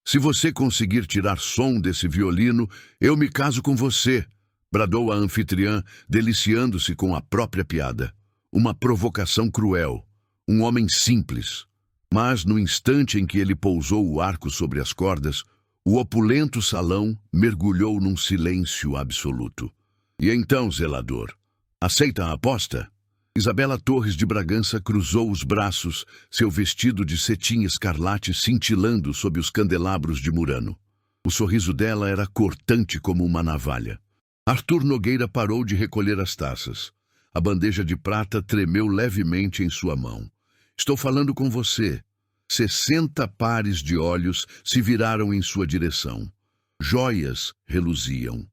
Se você conseguir tirar som desse violino, eu me caso com você, bradou a anfitriã, deliciando-se com a própria piada. Uma provocação cruel. Um homem simples. Mas, no instante em que ele pousou o arco sobre as cordas, o opulento salão mergulhou num silêncio absoluto. E então, zelador, aceita a aposta? Isabela Torres de Bragança cruzou os braços, seu vestido de cetim escarlate cintilando sob os candelabros de Murano. O sorriso dela era cortante como uma navalha. Arthur Nogueira parou de recolher as taças. A bandeja de prata tremeu levemente em sua mão. Estou falando com você. 60 pares de olhos se viraram em sua direção. Joias reluziam.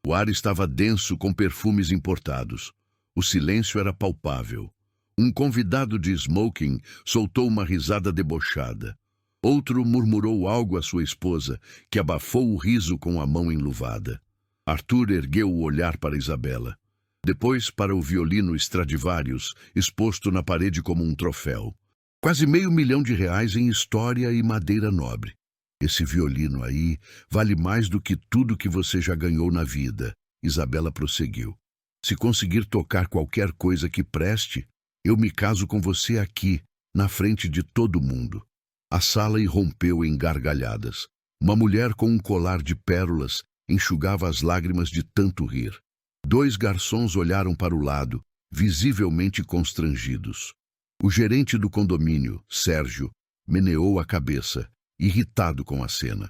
O ar estava denso com perfumes importados. O silêncio era palpável. Um convidado de smoking soltou uma risada debochada. Outro murmurou algo à sua esposa, que abafou o riso com a mão enluvada. Arthur ergueu o olhar para Isabela. Depois para o violino Stradivarius, exposto na parede como um troféu. Quase R$500 mil em história e madeira nobre. Esse violino aí vale mais do que tudo que você já ganhou na vida, Isabela prosseguiu. Se conseguir tocar qualquer coisa que preste, eu me caso com você aqui, na frente de todo mundo. A sala irrompeu em gargalhadas. Uma mulher com um colar de pérolas enxugava as lágrimas de tanto rir. 2 garçons olharam para o lado, visivelmente constrangidos. O gerente do condomínio, Sérgio, meneou a cabeça, irritado com a cena.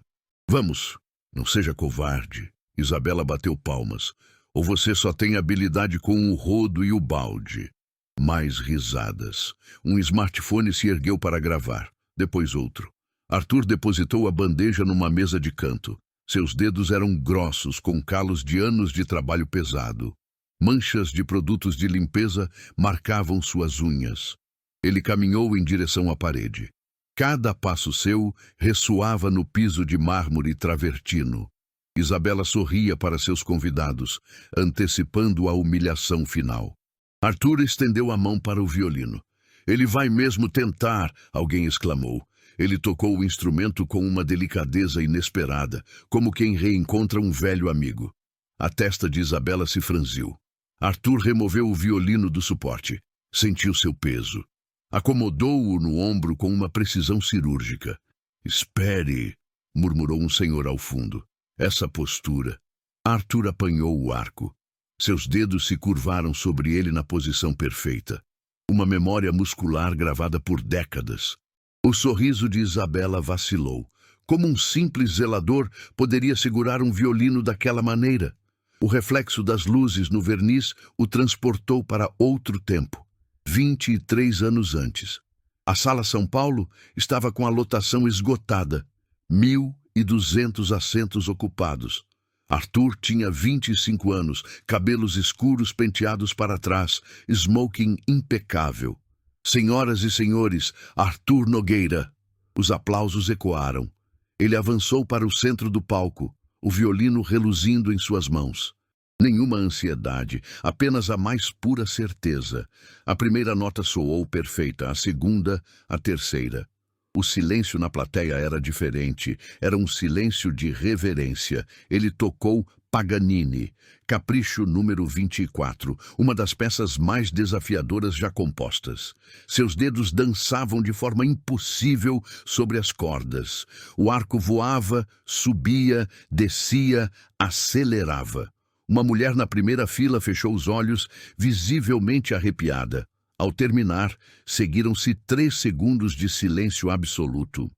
Vamos, não seja covarde. Isabela bateu palmas. Ou você só tem habilidade com o rodo e o balde. Mais risadas. Um smartphone se ergueu para gravar. Depois outro. Arthur depositou a bandeja numa mesa de canto. Seus dedos eram grossos, com calos de anos de trabalho pesado. Manchas de produtos de limpeza marcavam suas unhas. Ele caminhou em direção à parede. Cada passo seu ressoava no piso de mármore travertino. Isabela sorria para seus convidados, antecipando a humilhação final. Arthur estendeu a mão para o violino. Ele vai mesmo tentar, alguém exclamou. Ele tocou o instrumento com uma delicadeza inesperada, como quem reencontra um velho amigo. A testa de Isabela se franziu. Arthur removeu o violino do suporte. Sentiu seu peso. Acomodou-o no ombro com uma precisão cirúrgica. Espere, murmurou um senhor ao fundo. Essa postura. Arthur apanhou o arco. Seus dedos se curvaram sobre ele na posição perfeita. Uma memória muscular gravada por décadas. O sorriso de Isabela vacilou. Como um simples zelador poderia segurar um violino daquela maneira? O reflexo das luzes no verniz o transportou para outro tempo. 23 anos antes. A Sala São Paulo estava com a lotação esgotada. 1.200 assentos ocupados. Arthur tinha 25 anos, cabelos escuros penteados para trás, smoking impecável. Senhoras e senhores, Arthur Nogueira. Os aplausos ecoaram. Ele avançou para o centro do palco, o violino reluzindo em suas mãos. Nenhuma ansiedade, apenas a mais pura certeza. A primeira nota soou perfeita, a segunda, a terceira. O silêncio na plateia era diferente, era um silêncio de reverência. Ele tocou Paganini, Capricho número 24, uma das peças mais desafiadoras já compostas. Seus dedos dançavam de forma impossível sobre as cordas. O arco voava, subia, descia, acelerava. Uma mulher na primeira fila fechou os olhos, visivelmente arrepiada. Ao terminar, seguiram-se 3 segundos de silêncio absoluto.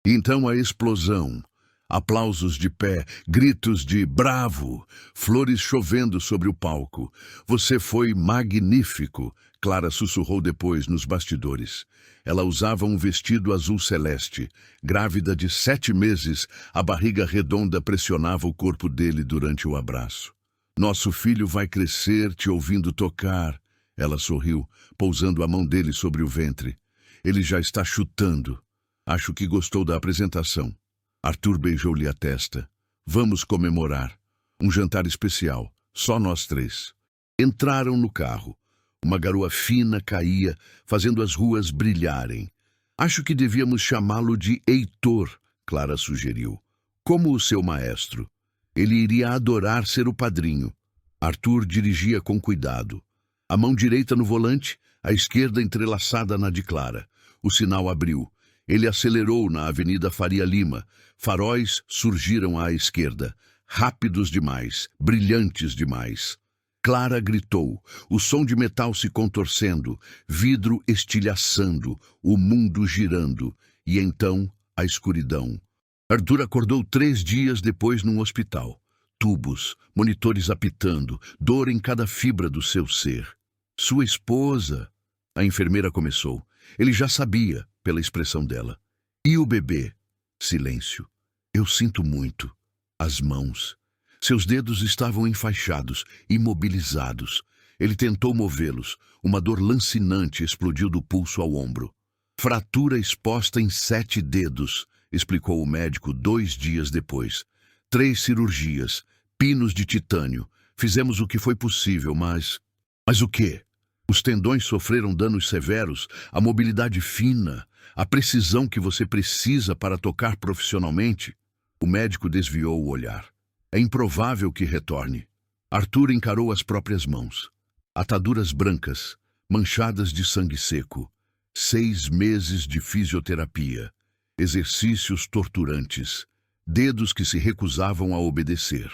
Então a explosão. Aplausos de pé, gritos de bravo, flores chovendo sobre o palco. Você foi magnífico, Clara sussurrou depois nos bastidores. Ela usava um vestido azul celeste. Grávida de 7 meses, a barriga redonda pressionava o corpo dele durante o abraço. Nosso filho vai crescer te ouvindo tocar. Ela sorriu, pousando a mão dele sobre o ventre. Ele já está chutando. Acho que gostou da apresentação. Arthur beijou-lhe a testa. Vamos comemorar. Um jantar especial. Só nós 3. Entraram no carro. Uma garoa fina caía, fazendo as ruas brilharem. Acho que devíamos chamá-lo de Heitor, Clara sugeriu. Como o seu maestro. Ele iria adorar ser o padrinho. Arthur dirigia com cuidado. A mão direita no volante, a esquerda entrelaçada na de Clara. O sinal abriu. Ele acelerou na Avenida Faria Lima. Faróis surgiram à esquerda. Rápidos demais, brilhantes demais. Clara gritou, o som de metal se contorcendo, vidro estilhaçando, o mundo girando, e então a escuridão. Arthur acordou 3 dias depois num hospital. Tubos, monitores apitando, dor em cada fibra do seu ser. Sua esposa... A enfermeira começou. Ele já sabia, pela expressão dela. E o bebê? Silêncio. Eu sinto muito. As mãos. Seus dedos estavam enfaixados, imobilizados. Ele tentou movê-los. Uma dor lancinante explodiu do pulso ao ombro. Fratura exposta em 7 dedos, explicou o médico 2 dias depois. 3 cirurgias, pinos de titânio. Fizemos o que foi possível, mas... Mas o quê? Os tendões sofreram danos severos, a mobilidade fina, a precisão que você precisa para tocar profissionalmente. O médico desviou o olhar. É improvável que retorne. Arthur encarou as próprias mãos. Ataduras brancas, manchadas de sangue seco. 6 meses de fisioterapia. Exercícios torturantes. Dedos que se recusavam a obedecer.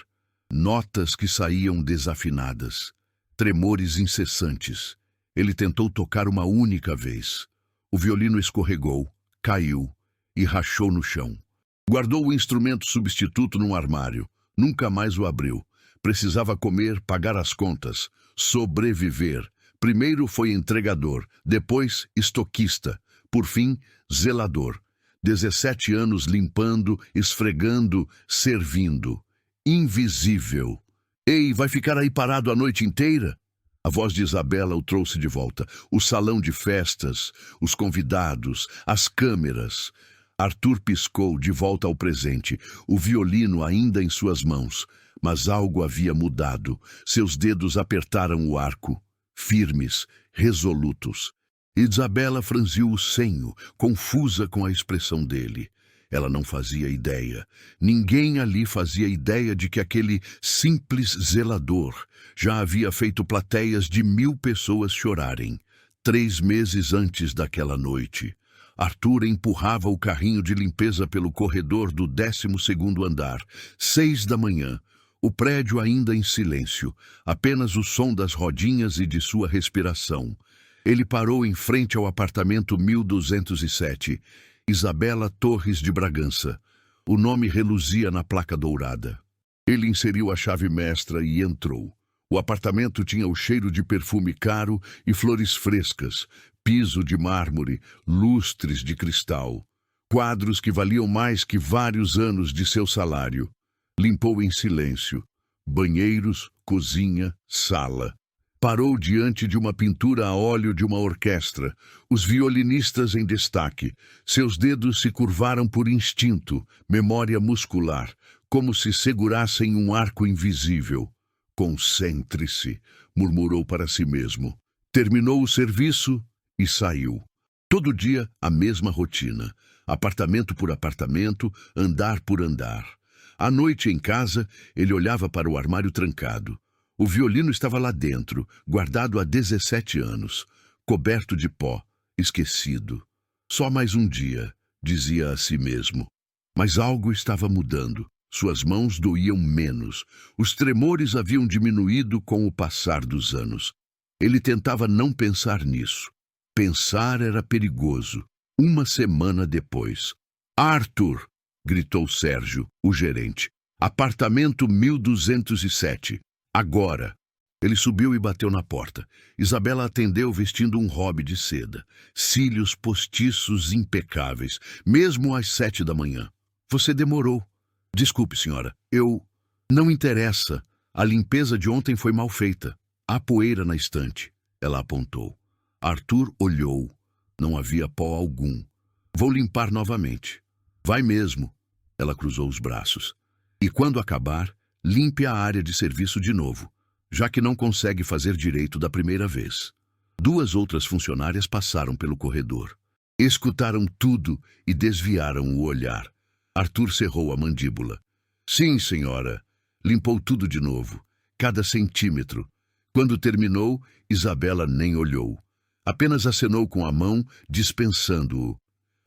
Notas que saíam desafinadas. Tremores incessantes. Ele tentou tocar uma única vez. O violino escorregou, caiu e rachou no chão. Guardou o instrumento substituto num armário. Nunca mais o abriu. Precisava comer, pagar as contas, sobreviver. Primeiro foi entregador, depois estoquista, por fim, zelador. 17 anos limpando, esfregando, servindo. Invisível. Ei, vai ficar aí parado a noite inteira? A voz de Isabela o trouxe de volta. O salão de festas, os convidados, as câmeras. Arthur piscou de volta ao presente, o violino ainda em suas mãos. Mas algo havia mudado. Seus dedos apertaram o arco, firmes, resolutos. Isabela franziu o senho, confusa com a expressão dele. Ela não fazia ideia. Ninguém ali fazia ideia de que aquele simples zelador já havia feito plateias de 1000 pessoas chorarem. 3 meses antes daquela noite. Arthur empurrava o carrinho de limpeza pelo corredor do 12º andar. 6 da manhã. O prédio ainda em silêncio. Apenas o som das rodinhas e de sua respiração. Ele parou em frente ao apartamento 1207. Isabela Torres de Bragança. O nome reluzia na placa dourada. Ele inseriu a chave mestra e entrou. O apartamento tinha o cheiro de perfume caro e flores frescas, piso de mármore, lustres de cristal. Quadros que valiam mais que vários anos de seu salário. Limpou em silêncio. Banheiros, cozinha, sala. Parou diante de uma pintura a óleo de uma orquestra, os violinistas em destaque. Seus dedos se curvaram por instinto, memória muscular, como se segurassem um arco invisível. Concentre-se, murmurou para si mesmo. Terminou o serviço e saiu. Todo dia a mesma rotina, apartamento por apartamento, andar por andar. À noite em casa, ele olhava para o armário trancado. O violino estava lá dentro, guardado há 17 anos, coberto de pó, esquecido. Só mais um dia, dizia a si mesmo. Mas algo estava mudando. Suas mãos doíam menos. Os tremores haviam diminuído com o passar dos anos. Ele tentava não pensar nisso. Pensar era perigoso. 1 semana depois. Arthur! Gritou Sérgio, o gerente. Apartamento 1207. Agora! Ele subiu e bateu na porta. Isabela atendeu vestindo um robe de seda. Cílios postiços impecáveis, mesmo às 7 da manhã. Você demorou. Desculpe, senhora. Não interessa. A limpeza de ontem foi mal feita. Há poeira na estante. Ela apontou. Arthur olhou. Não havia pó algum. Vou limpar novamente. Vai mesmo. Ela cruzou os braços. E quando acabar, limpe a área de serviço de novo, já que não consegue fazer direito da primeira vez. 2 outras funcionárias passaram pelo corredor. Escutaram tudo e desviaram o olhar. Arthur cerrou a mandíbula. Sim, senhora. Limpou tudo de novo, cada centímetro. Quando terminou, Isabela nem olhou. Apenas acenou com a mão, dispensando-o.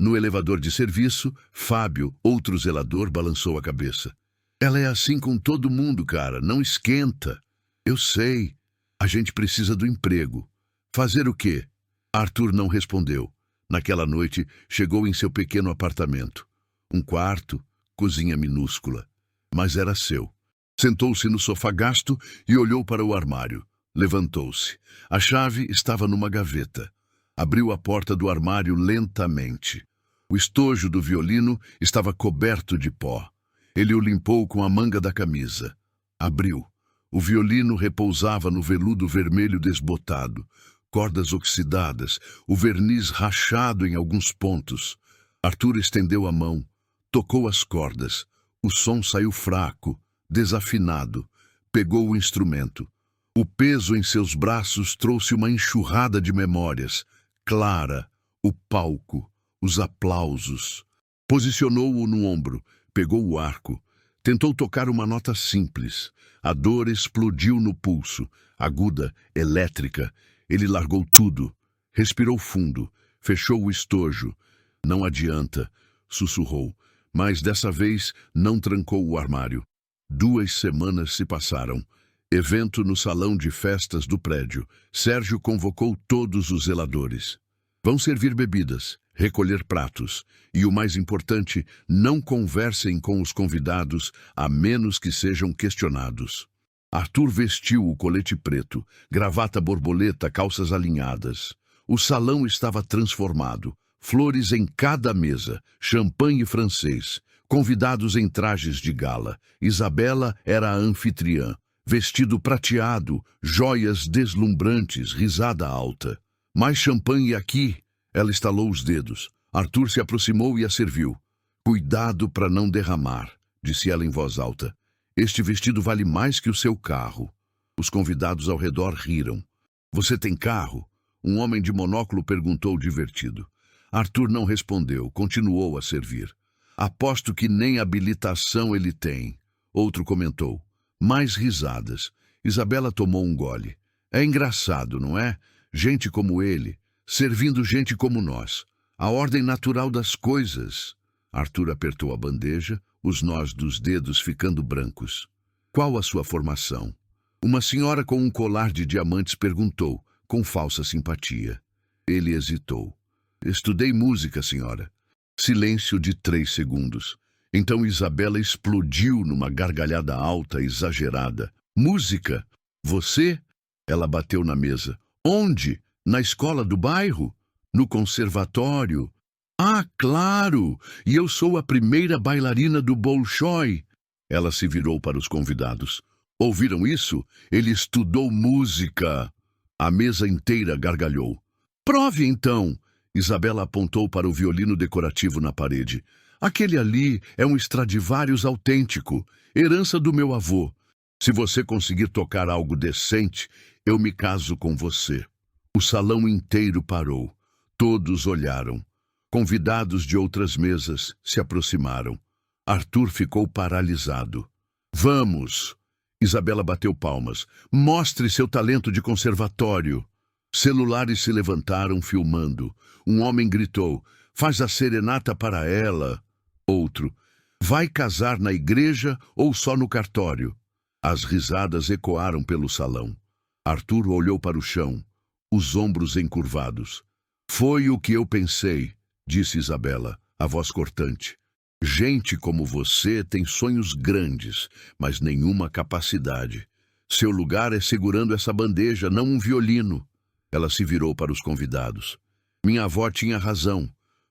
No elevador de serviço, Fábio, outro zelador, balançou a cabeça. Ela é assim com todo mundo, cara, não esquenta. Eu sei. A gente precisa do emprego. Fazer o quê? Arthur não respondeu. Naquela noite, chegou em seu pequeno apartamento. Um quarto, cozinha minúscula. Mas era seu. Sentou-se no sofá gasto e olhou para o armário. Levantou-se. A chave estava numa gaveta. Abriu a porta do armário lentamente. O estojo do violino estava coberto de pó. Ele o limpou com a manga da camisa. Abriu. O violino repousava no veludo vermelho desbotado. Cordas oxidadas, o verniz rachado em alguns pontos. Arthur estendeu a mão, tocou as cordas. O som saiu fraco, desafinado. Pegou o instrumento. O peso em seus braços trouxe uma enxurrada de memórias. Clara, o palco, os aplausos. Posicionou-o no ombro, pegou o arco. Tentou tocar uma nota simples. A dor explodiu no pulso, aguda, elétrica. Ele largou tudo. Respirou fundo, fechou o estojo. Não adianta, sussurrou, mas dessa vez não trancou o armário. 2 semanas se passaram. Evento no salão de festas do prédio. Sérgio convocou todos os zeladores. Vão servir bebidas, recolher pratos. E o mais importante, não conversem com os convidados, a menos que sejam questionados. Arthur vestiu o colete preto, gravata borboleta, calças alinhadas. O salão estava transformado. Flores em cada mesa, champanhe francês, convidados em trajes de gala. Isabela era a anfitriã. Vestido prateado, joias deslumbrantes, risada alta. Mais champanhe aqui. Ela estalou os dedos. Arthur se aproximou e a serviu. Cuidado para não derramar, disse ela em voz alta. Este vestido vale mais que o seu carro. Os convidados ao redor riram. Você tem carro? Um homem de monóculo perguntou divertido. Arthur não respondeu, continuou a servir. Aposto que nem habilitação ele tem. Outro comentou. Mais risadas. Isabela tomou um gole. É engraçado, não é? Gente como ele, servindo gente como nós. A ordem natural das coisas. Arthur apertou a bandeja, os nós dos dedos ficando brancos. Qual a sua formação? Uma senhora com um colar de diamantes perguntou, com falsa simpatia. Ele hesitou. Estudei música, senhora. Silêncio de 3 segundos. Então Isabela explodiu numa gargalhada alta, exagerada. Música? Você? Ela bateu na mesa. Onde? Na escola do bairro? No conservatório? Ah, claro! E eu sou a primeira bailarina do Bolshoi. Ela se virou para os convidados. Ouviram isso? Ele estudou música. A mesa inteira gargalhou. Prove então! Isabela apontou para o violino decorativo na parede. Aquele ali é um Stradivarius autêntico, herança do meu avô. Se você conseguir tocar algo decente, eu me caso com você. O salão inteiro parou. Todos olharam. Convidados de outras mesas se aproximaram. Arthur ficou paralisado. Vamos! Isabela bateu palmas. Mostre seu talento de conservatório. Celulares se levantaram, filmando. Um homem gritou, faz a serenata para ela. Outro, vai casar na igreja ou só no cartório? As risadas ecoaram pelo salão. Arthur olhou para o chão, os ombros encurvados. Foi o que eu pensei, disse Isabela, a voz cortante. Gente como você tem sonhos grandes, mas nenhuma capacidade. Seu lugar é segurando essa bandeja, não um violino. Ela se virou para os convidados. Minha avó tinha razão.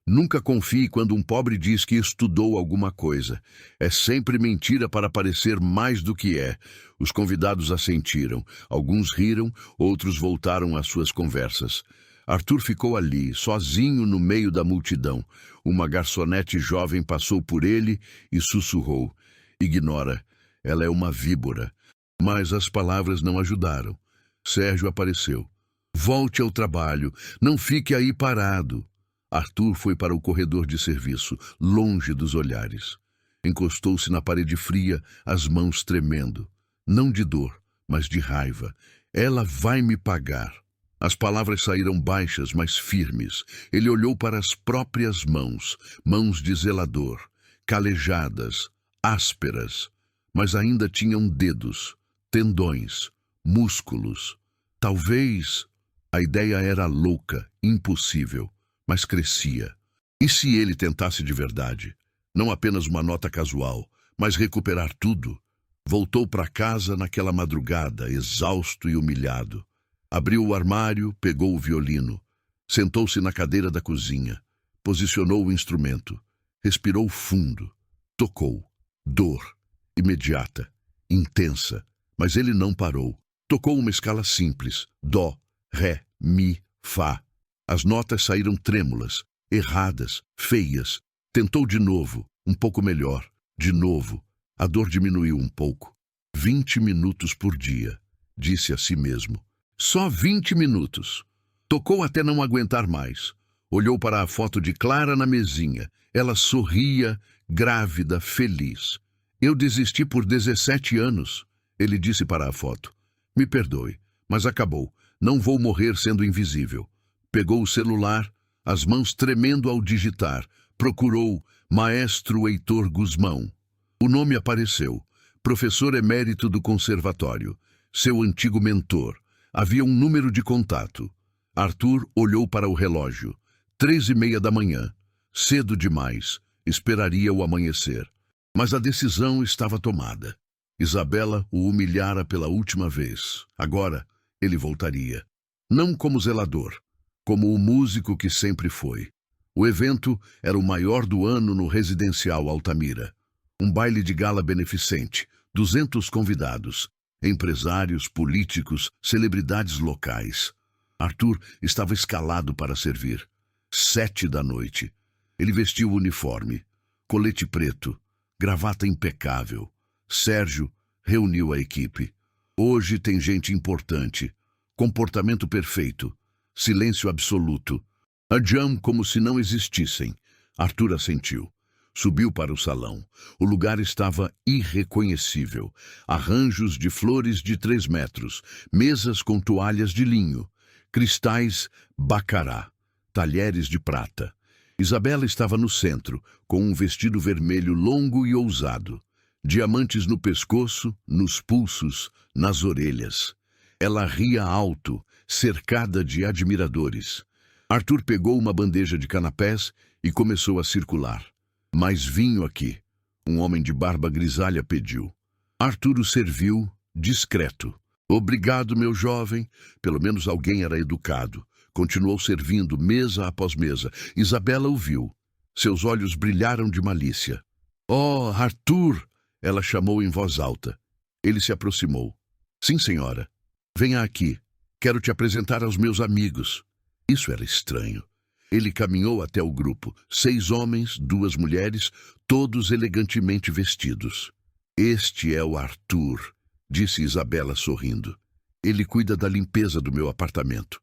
Nunca confie quando um pobre diz que estudou alguma coisa. É sempre mentira para parecer mais do que é. Os convidados assentiram. Alguns riram, outros voltaram às suas conversas. Arthur ficou ali, sozinho no meio da multidão. Uma garçonete jovem passou por ele e sussurrou. Ignora, ela é uma víbora. Mas as palavras não ajudaram. Sérgio apareceu. Volte ao trabalho, não fique aí parado. Arthur foi para o corredor de serviço, longe dos olhares. Encostou-se na parede fria, as mãos tremendo. Não de dor, mas de raiva. Ela vai me pagar. As palavras saíram baixas, mas firmes. Ele olhou para as próprias mãos, mãos de zelador, calejadas, ásperas, mas ainda tinham dedos, tendões, músculos. Talvez a ideia era louca, impossível, mas crescia. E se ele tentasse de verdade? Não apenas uma nota casual, mas recuperar tudo? Voltou para casa naquela madrugada, exausto e humilhado. Abriu o armário, pegou o violino. Sentou-se na cadeira da cozinha. Posicionou o instrumento. Respirou fundo. Tocou. Dor. Imediata. Intensa. Mas ele não parou. Tocou uma escala simples. Dó, ré, mi, fá. As notas saíram trêmulas, erradas, feias. Tentou de novo, um pouco melhor. De novo. A dor diminuiu um pouco. 20 minutos por dia, disse a si mesmo. Só 20 minutos. Tocou até não aguentar mais. Olhou para a foto de Clara na mesinha. Ela sorria, grávida, feliz. Eu desisti por 17 anos, ele disse para a foto. Me perdoe, mas acabou. Não vou morrer sendo invisível. Pegou o celular, as mãos tremendo ao digitar. Procurou Maestro Heitor Guzmão. O nome apareceu. Professor emérito do conservatório. Seu antigo mentor. Havia um número de contato. Arthur olhou para o relógio. 3:30 da manhã. Cedo demais. Esperaria o amanhecer. Mas a decisão estava tomada. Isabela o humilhara pela última vez. Agora, ele voltaria. Não como zelador, como o músico que sempre foi. O evento era o maior do ano no residencial Altamira. Um baile de gala beneficente, 200 convidados, empresários, políticos, celebridades locais. Arthur estava escalado para servir. 7 da noite. Ele vestiu o uniforme, colete preto, gravata impecável. Sérgio reuniu a equipe. Hoje tem gente importante. Comportamento perfeito. Silêncio absoluto. A jam como se não existissem. Arthur assentiu. Subiu para o salão. O lugar estava irreconhecível. Arranjos de flores de 3 metros, mesas com toalhas de linho, cristais bacará, talheres de prata. Isabela estava no centro, com um vestido vermelho longo e ousado. Diamantes no pescoço, nos pulsos, nas orelhas. Ela ria alto, cercada de admiradores. Arthur pegou uma bandeja de canapés e começou a circular. Mais vinho aqui, um homem de barba grisalha pediu. Arthur o serviu, discreto. Obrigado, meu jovem. Pelo menos alguém era educado. Continuou servindo, mesa após mesa. Isabela o viu. Seus olhos brilharam de malícia. Oh, Arthur! Ela chamou em voz alta. Ele se aproximou. Sim, senhora. Venha aqui. Quero te apresentar aos meus amigos. Isso era estranho. Ele caminhou até o grupo. 6 homens, 2 mulheres, todos elegantemente vestidos. Este é o Arthur, disse Isabela sorrindo. Ele cuida da limpeza do meu apartamento.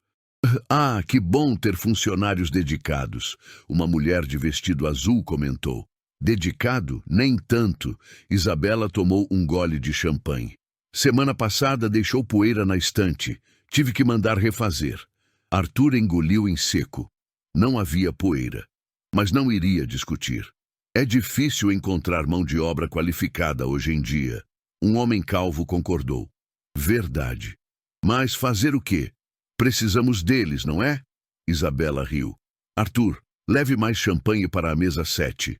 Ah, que bom ter funcionários dedicados, uma mulher de vestido azul comentou. Dedicado? Nem tanto. Isabela tomou um gole de champanhe. Semana passada deixou poeira na estante. Tive que mandar refazer. Arthur engoliu em seco. Não havia poeira, mas não iria discutir. É difícil encontrar mão de obra qualificada hoje em dia. Um homem calvo concordou. Verdade. Mas fazer o quê? Precisamos deles, não é? Isabela riu. Arthur, leve mais champanhe para a mesa 7.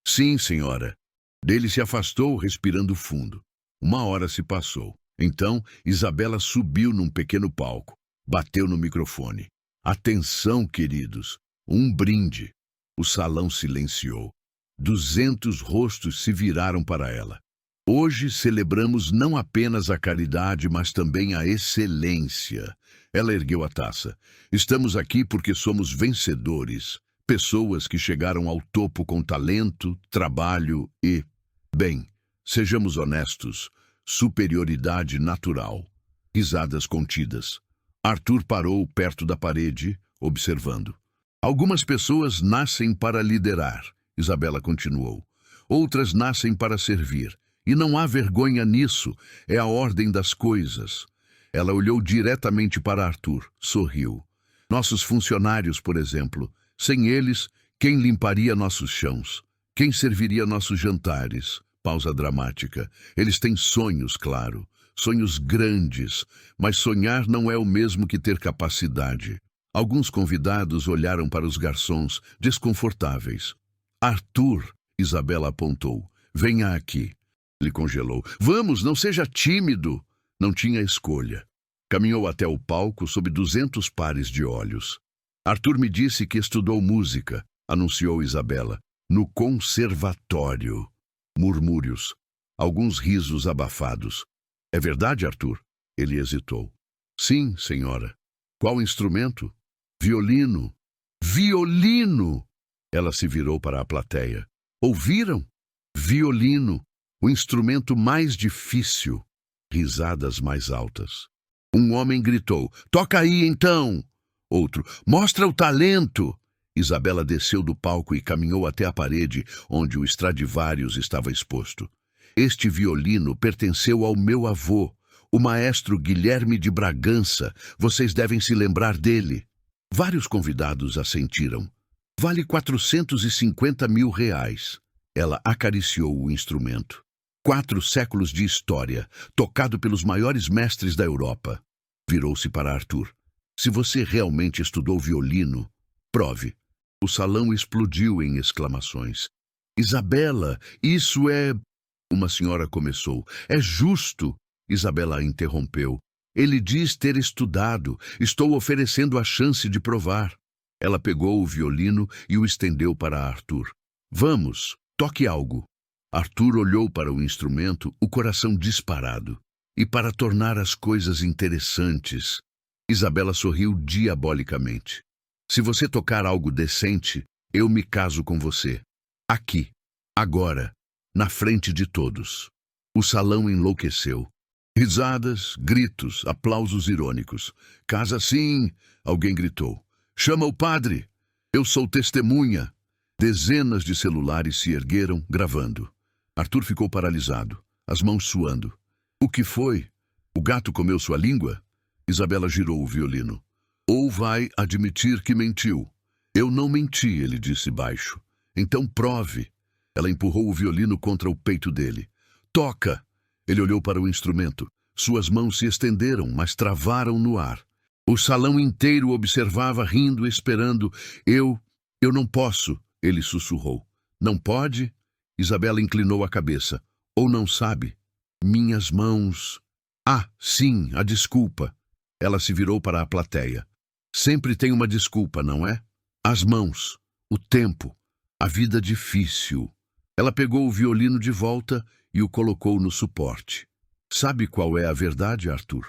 Sim, senhora. Dele se afastou, respirando fundo. 1 hora se passou. Então, Isabela subiu num pequeno palco. Bateu no microfone. Atenção, queridos. Um brinde. O salão silenciou. 200 rostos se viraram para ela. Hoje celebramos não apenas a caridade, mas também a excelência. Ela ergueu a taça. Estamos aqui porque somos vencedores. Pessoas que chegaram ao topo com talento, trabalho e, bem, sejamos honestos, superioridade natural. Risadas contidas. Arthur parou perto da parede, observando. Algumas pessoas nascem para liderar, Isabela continuou. outras nascem para servir. E não há vergonha nisso, é a ordem das coisas. Ela olhou diretamente para Arthur, sorriu. Nossos funcionários, por exemplo, sem eles, quem limparia nossos chãos? Quem serviria nossos jantares? Pausa dramática. Eles têm sonhos, claro. Sonhos grandes, mas sonhar não é o mesmo que ter capacidade. Alguns convidados olharam para os garçons, desconfortáveis. Arthur, Isabela apontou. Venha aqui. Ele congelou. Vamos, não seja tímido. Não tinha escolha. Caminhou até o palco sob 200 pares de olhos. Arthur me disse que estudou música, anunciou Isabela, no conservatório. Murmúrios. Alguns risos abafados. É verdade, Arthur? Ele hesitou. Sim, senhora. Qual instrumento? Violino. Violino! Ela se virou para a plateia. Ouviram? Violino, o instrumento mais difícil. Risadas mais altas. Um homem gritou, toca aí então! Outro, mostra o talento! Isabela desceu do palco e caminhou até a parede onde o Stradivarius estava exposto. Este violino pertenceu ao meu avô, o maestro Guilherme de Bragança. Vocês devem se lembrar dele. Vários convidados assentiram. Vale 450 mil reais. Ela acariciou o instrumento. 4 séculos de história, tocado pelos maiores mestres da Europa. Virou-se para Arthur. Se você realmente estudou violino, prove. O salão explodiu em exclamações. Isabela, isso é... Uma senhora começou. É justo, Isabela a interrompeu. Ele diz ter estudado. Estou oferecendo a chance de provar. Ela pegou o violino e o estendeu para Arthur. Vamos, toque algo. Arthur olhou para o instrumento, o coração disparado. E para tornar as coisas interessantes, Isabela sorriu diabolicamente. Se você tocar algo decente, eu me caso com você. Aqui, agora, na frente de todos. O salão enlouqueceu. Risadas, gritos, aplausos irônicos. Casa sim, alguém gritou. Chama o padre. Eu sou testemunha. Dezenas de celulares se ergueram, gravando. Arthur ficou paralisado, as mãos suando. O que foi? O gato comeu sua língua? Isabela girou o violino. Ou vai admitir que mentiu? Eu não menti, ele disse baixo. Então prove. Ela empurrou o violino contra o peito dele. Toca! Ele olhou para o instrumento. Suas mãos se estenderam, mas travaram no ar. O salão inteiro observava, rindo, esperando. Eu não posso, ele sussurrou. Não pode? Isabela inclinou a cabeça. Ou não sabe? Minhas mãos... Ah, sim, a desculpa. Ela se virou para a plateia. Sempre tem uma desculpa, não é? As mãos, o tempo, a vida difícil. Ela pegou o violino de volta e o colocou no suporte. Sabe qual é a verdade, Arthur?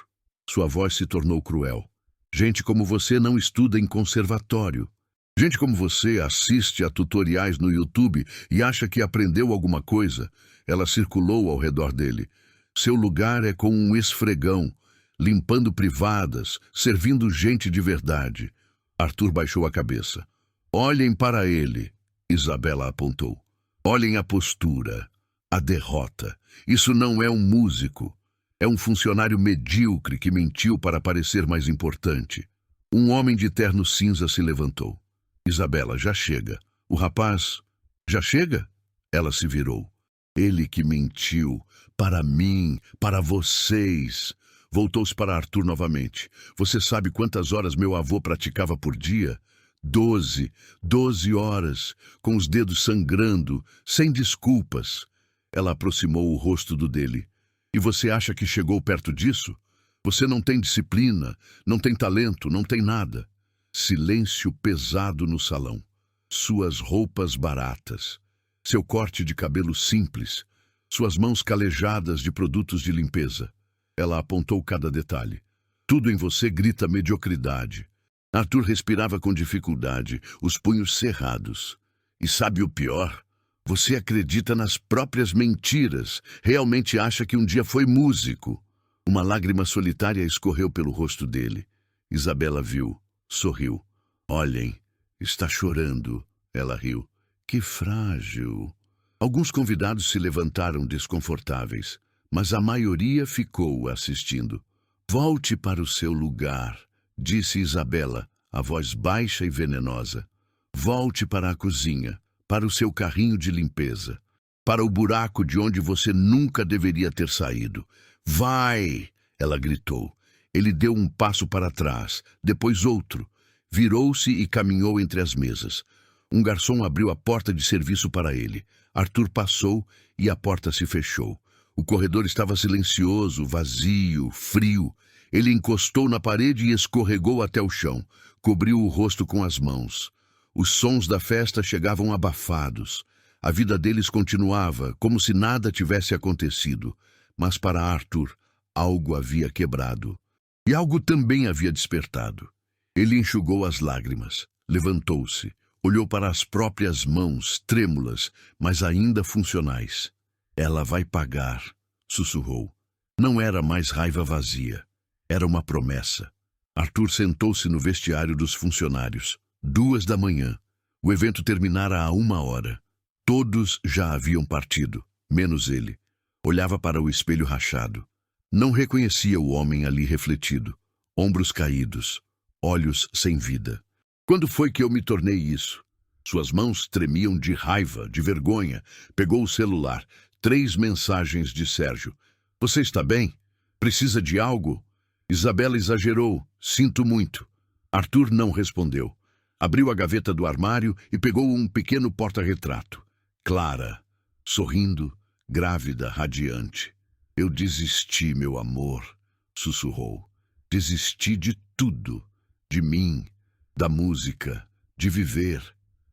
Sua voz se tornou cruel. Gente como você não estuda em conservatório. Gente como você assiste a tutoriais no YouTube e acha que aprendeu alguma coisa. Ela circulou ao redor dele. Seu lugar é com um esfregão, limpando privadas, servindo gente de verdade. Arthur baixou a cabeça. Olhem para ele, Isabela apontou. Olhem a postura, a derrota. Isso não é um músico. É um funcionário medíocre que mentiu para parecer mais importante. Um homem de terno cinza se levantou. Isabela, já chega. O rapaz, já chega? Ela se virou. Ele que mentiu. Para mim, para vocês. Voltou-se para Arthur novamente. Você sabe quantas horas meu avô praticava por dia? 12 horas, com os dedos sangrando, sem desculpas. Ela aproximou o rosto do dele. E você acha que chegou perto disso? Você não tem disciplina, não tem talento, não tem nada. Silêncio pesado no salão. Suas roupas baratas. Seu corte de cabelo simples. Suas mãos calejadas de produtos de limpeza. Ela apontou cada detalhe. Tudo em você grita mediocridade. Arthur respirava com dificuldade, os punhos cerrados. E sabe o pior? Você acredita nas próprias mentiras. Realmente acha que um dia foi músico. Uma lágrima solitária escorreu pelo rosto dele. Isabela viu, sorriu. Olhem, está chorando. Ela riu. Que frágil. Alguns convidados se levantaram desconfortáveis, mas a maioria ficou assistindo. Volte para o seu lugar, disse Isabela, a voz baixa e venenosa. Volte para a cozinha, para o seu carrinho de limpeza, para o buraco de onde você nunca deveria ter saído. Vai! Ela gritou. Ele deu um passo para trás, depois outro. Virou-se e caminhou entre as mesas. Um garçom abriu a porta de serviço para ele. Arthur passou e a porta se fechou. O corredor estava silencioso, vazio, frio. Ele encostou na parede e escorregou até o chão. Cobriu o rosto com as mãos. Os sons da festa chegavam abafados. A vida deles continuava, como se nada tivesse acontecido. Mas para Arthur, algo havia quebrado. E algo também havia despertado. Ele enxugou as lágrimas, levantou-se, olhou para as próprias mãos, trêmulas, mas ainda funcionais. Ela vai pagar, sussurrou. Não era mais raiva vazia. Era uma promessa. Arthur sentou-se no vestiário dos funcionários. 2 da manhã. O evento terminara há 1 hora. Todos já haviam partido, menos ele. Olhava para o espelho rachado. Não reconhecia o homem ali refletido. Ombros caídos, olhos sem vida. Quando foi que eu me tornei isso? Suas mãos tremiam de raiva, de vergonha. Pegou o celular. 3 mensagens de Sérgio. Você está bem? Precisa de algo? Isabela exagerou. Sinto muito. Arthur não respondeu. Abriu a gaveta do armário e pegou um pequeno porta-retrato. Clara, sorrindo, grávida, radiante. Eu desisti, meu amor, sussurrou. Desisti de tudo. De mim, da música, de viver.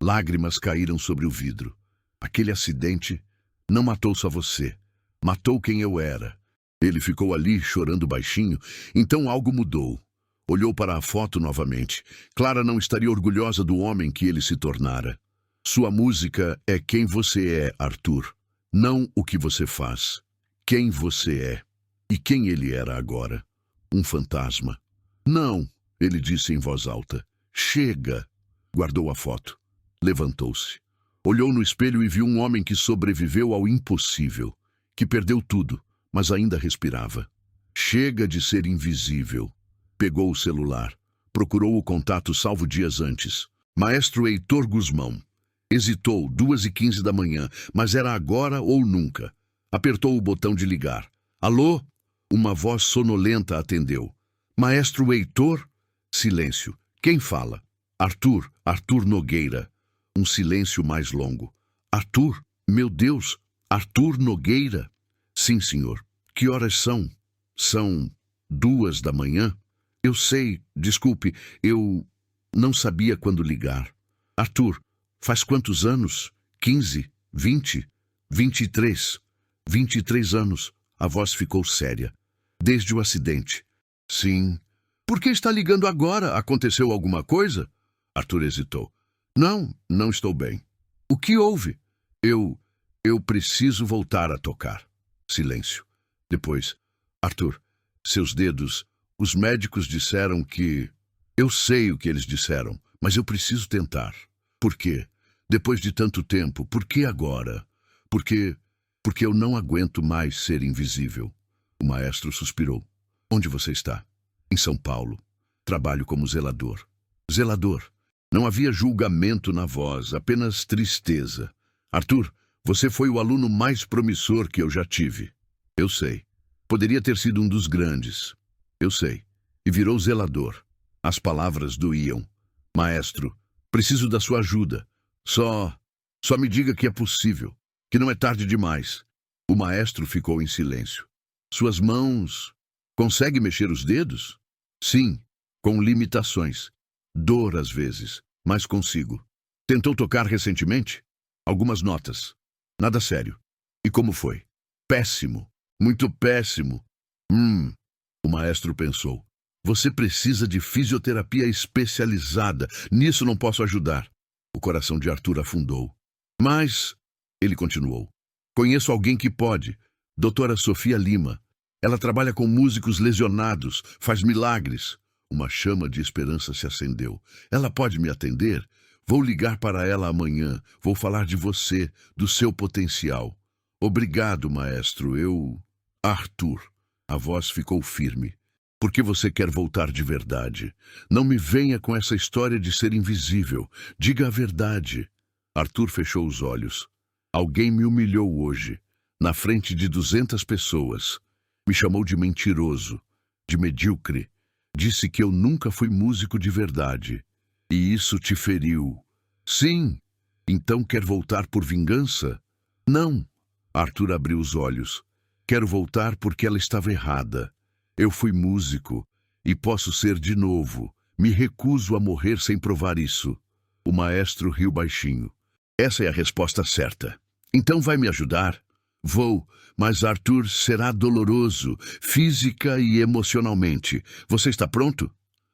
Lágrimas caíram sobre o vidro. Aquele acidente não matou só você. Matou quem eu era. Ele ficou ali, chorando baixinho. Então algo mudou. Olhou para a foto novamente. Clara não estaria orgulhosa do homem que ele se tornara. Sua música é quem você é, Arthur. Não o que você faz. Quem você é. E quem ele era agora. Um fantasma. Não, ele disse em voz alta. Chega. Guardou a foto. Levantou-se. Olhou no espelho e viu um homem que sobreviveu ao impossível. Que perdeu tudo, mas ainda respirava. Chega de ser invisível. Pegou o celular. Procurou o contato salvo dias antes. Maestro Heitor Guzmão. Hesitou, 2h15 da manhã, mas era agora ou nunca. Apertou o botão de ligar. Alô? Uma voz sonolenta atendeu. Maestro Heitor? Silêncio. Quem fala? Arthur Nogueira. Um silêncio mais longo. Arthur? Meu Deus! Arthur Nogueira? Sim, senhor. Que horas são? São 2 da manhã? Eu sei, desculpe, eu não sabia quando ligar. Arthur, faz quantos anos? 15? 20? 23? 23 anos. A voz ficou séria. Desde o acidente. Sim. Por que está ligando agora? Aconteceu alguma coisa? Arthur hesitou. Não estou bem. O que houve? Eu preciso voltar a tocar. Silêncio. Depois, Arthur, seus dedos... Os médicos disseram que... Eu sei o que eles disseram, mas eu preciso tentar. Por quê? Depois de tanto tempo, por que agora? Porque eu não aguento mais ser invisível. O maestro suspirou. Onde você está? Em São Paulo. Trabalho como zelador. Zelador. Não havia julgamento na voz, apenas tristeza. Arthur, você foi o aluno mais promissor que eu já tive. Eu sei. Poderia ter sido um dos grandes. Eu sei. E virou zelador. As palavras doíam. Maestro, preciso da sua ajuda. Só me diga que é possível, que não é tarde demais. O maestro ficou em silêncio. Suas mãos... Consegue mexer os dedos? Sim, com limitações. Dor às vezes, mas consigo. Tentou tocar recentemente? Algumas notas. Nada sério. E como foi? Péssimo. Muito péssimo. O maestro pensou. Você precisa de fisioterapia especializada. Nisso não posso ajudar. O coração de Arthur afundou. Mas, ele continuou, conheço alguém que pode. Doutora Sofia Lima. Ela trabalha com músicos lesionados, faz milagres. Uma chama de esperança se acendeu. Ela pode me atender? Vou ligar para ela amanhã. Vou falar de você, do seu potencial. Obrigado, maestro. Arthur. A voz ficou firme. Por que você quer voltar de verdade? Não me venha com essa história de ser invisível. Diga a verdade. Arthur fechou os olhos. Alguém me humilhou hoje, na frente de 200 pessoas. Me chamou de mentiroso, de medíocre. Disse que eu nunca fui músico de verdade. E isso te feriu. Sim. Então quer voltar por vingança? Não. Arthur abriu os olhos. Quero voltar porque ela estava errada. Eu fui músico e posso ser de novo. Me recuso a morrer sem provar isso. O maestro riu baixinho. Essa é a resposta certa. Então vai me ajudar? Vou, mas Arthur, será doloroso, física e emocionalmente. Você está pronto?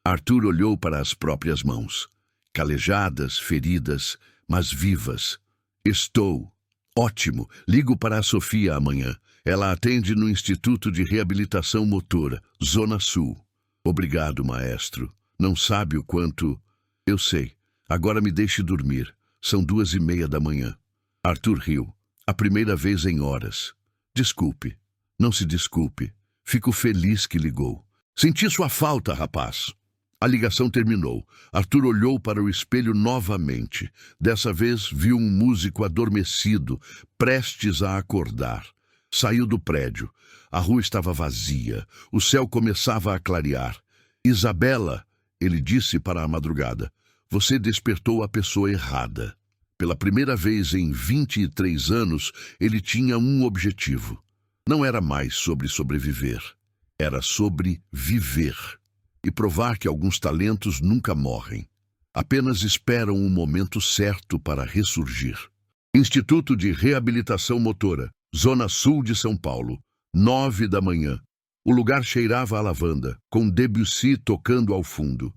Arthur olhou para as próprias mãos. Calejadas, feridas, mas vivas. Estou. Ótimo. Ligo para a Sofia amanhã. Ela atende no Instituto de Reabilitação Motora, Zona Sul. Obrigado, maestro. Não sabe o quanto... Eu sei. Agora me deixe dormir. São 2:30 da manhã. Arthur riu. A primeira vez em horas. Desculpe. Não se desculpe. Fico feliz que ligou. Senti sua falta, rapaz. A ligação terminou. Arthur olhou para o espelho novamente. Dessa vez viu um músico adormecido, prestes a acordar. Saiu do prédio. A rua estava vazia. O céu começava a clarear. Isabela, ele disse para a madrugada, você despertou a pessoa errada. Pela primeira vez em 23 anos, ele tinha um objetivo. Não era mais sobre sobreviver. Era sobre viver. E provar que alguns talentos nunca morrem. Apenas esperam o momento certo para ressurgir. Instituto de Reabilitação Motora, Zona Sul de São Paulo, 9 da manhã. O lugar cheirava a lavanda, com Debussy tocando ao fundo.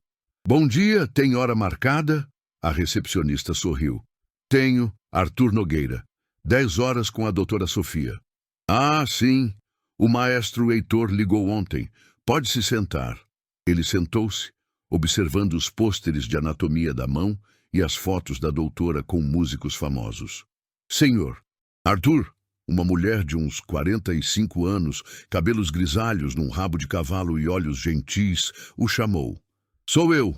Bom dia, tem hora marcada? A recepcionista sorriu. Tenho, Arthur Nogueira. 10 horas com a doutora Sofia. Ah, sim. O maestro Heitor ligou ontem. Pode se sentar. Ele sentou-se, observando os pôsteres de anatomia da mão e as fotos da doutora com músicos famosos. Senhor, Arthur, uma mulher de uns 45 anos, cabelos grisalhos num rabo de cavalo e olhos gentis, o chamou. Sou eu,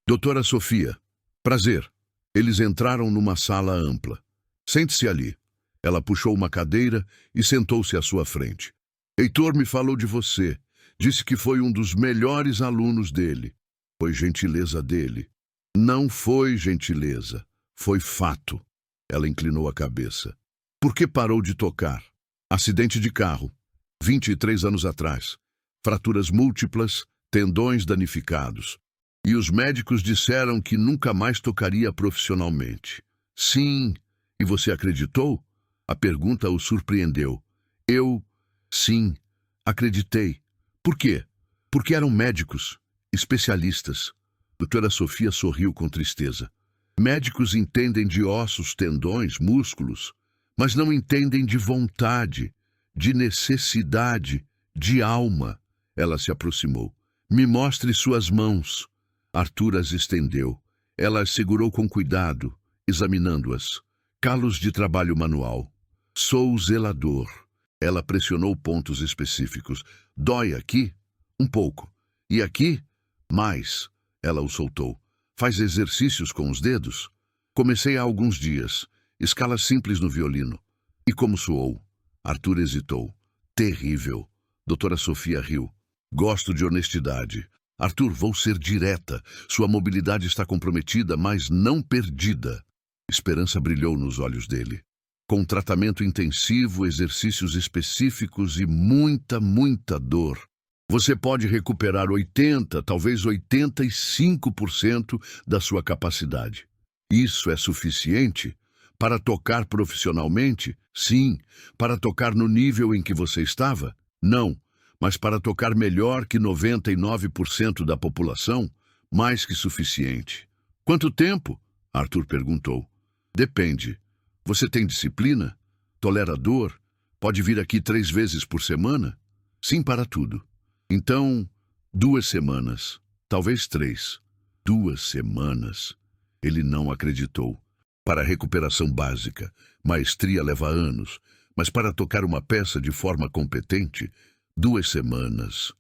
doutora Sofia. Prazer. Eles entraram numa sala ampla. Sente-se ali. Ela puxou uma cadeira e sentou-se à sua frente. Heitor me falou de você. Disse que foi um dos melhores alunos dele. Foi gentileza dele. Não foi gentileza. Foi fato. Ela inclinou a cabeça. Por que parou de tocar? Acidente de carro. 23 anos atrás. Fraturas múltiplas, tendões danificados. E os médicos disseram que nunca mais tocaria profissionalmente. Sim. E você acreditou? A pergunta o surpreendeu. Sim, acreditei. Por quê? Porque eram médicos, especialistas. Doutora Sofia sorriu com tristeza. Médicos entendem de ossos, tendões, músculos, mas não entendem de vontade, de necessidade, de alma. Ela se aproximou. Me mostre suas mãos. Arthur as estendeu. Ela as segurou com cuidado, examinando-as. Calos de trabalho manual. Sou zelador. Ela pressionou pontos específicos. Dói aqui? Um pouco. E aqui? Mais. Ela o soltou. Faz exercícios com os dedos? Comecei há alguns dias. Escalas simples no violino. E como soou? Arthur hesitou. Terrível. Doutora Sofia riu. Gosto de honestidade. Arthur, vou ser direta. Sua mobilidade está comprometida, mas não perdida. Esperança brilhou nos olhos dele. Com tratamento intensivo, exercícios específicos e muita dor. Você pode recuperar 80%, talvez 85% da sua capacidade. Isso é suficiente para tocar profissionalmente? Sim. Para tocar no nível em que você estava? Não. Mas para tocar melhor que 99% da população? Mais que suficiente. Quanto tempo? Arthur perguntou. Depende. Você tem disciplina? Tolera dor? Pode vir aqui 3 vezes por semana? Sim, para tudo. Então, 2 semanas. Talvez 3. 2 semanas. Ele não acreditou. Para a recuperação básica, maestria leva anos, mas para tocar uma peça de forma competente, 2 semanas.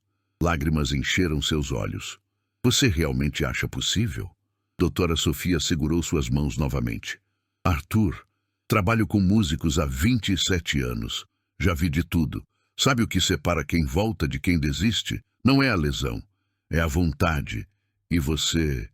Lágrimas encheram seus olhos. Você realmente acha possível? Doutora Sofia segurou suas mãos novamente. Arthur, trabalho com músicos há 27 anos. Já vi de tudo. Sabe o que separa quem volta de quem desiste? Não é a lesão, é a vontade. E você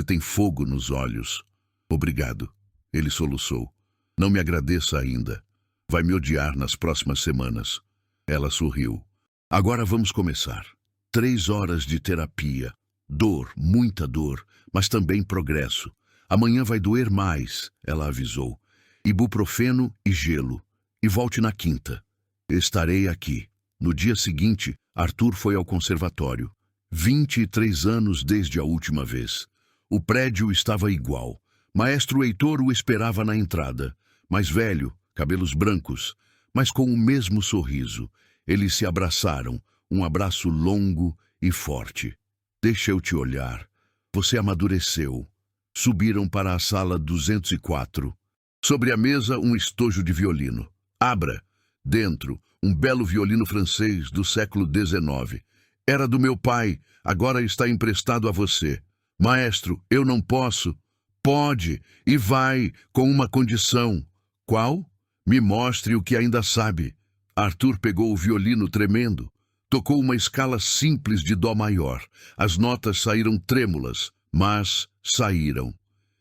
tem fogo nos olhos. Obrigado. Ele soluçou. Não me agradeça ainda. Vai me odiar nas próximas semanas. Ela sorriu. Agora vamos começar. 3 horas de terapia. Dor, muita dor, mas também progresso. Amanhã vai doer mais, ela avisou. Ibuprofeno e gelo. E volte na quinta. Estarei aqui. No dia seguinte, Arthur foi ao conservatório. 23 anos desde a última vez. O prédio estava igual. Maestro Heitor o esperava na entrada. Mais velho, cabelos brancos, mas com o mesmo sorriso. Eles se abraçaram, um abraço longo e forte. Deixa eu te olhar. Você amadureceu. Subiram para a sala 204. Sobre a mesa, um estojo de violino. Abra. Dentro, um belo violino francês do século XIX. Era do meu pai, agora está emprestado a você. Maestro, eu não posso. Pode, e vai, com uma condição. Qual? Me mostre o que ainda sabe. Arthur pegou o violino tremendo. Tocou uma escala simples de dó maior. As notas saíram trêmulas, mas saíram.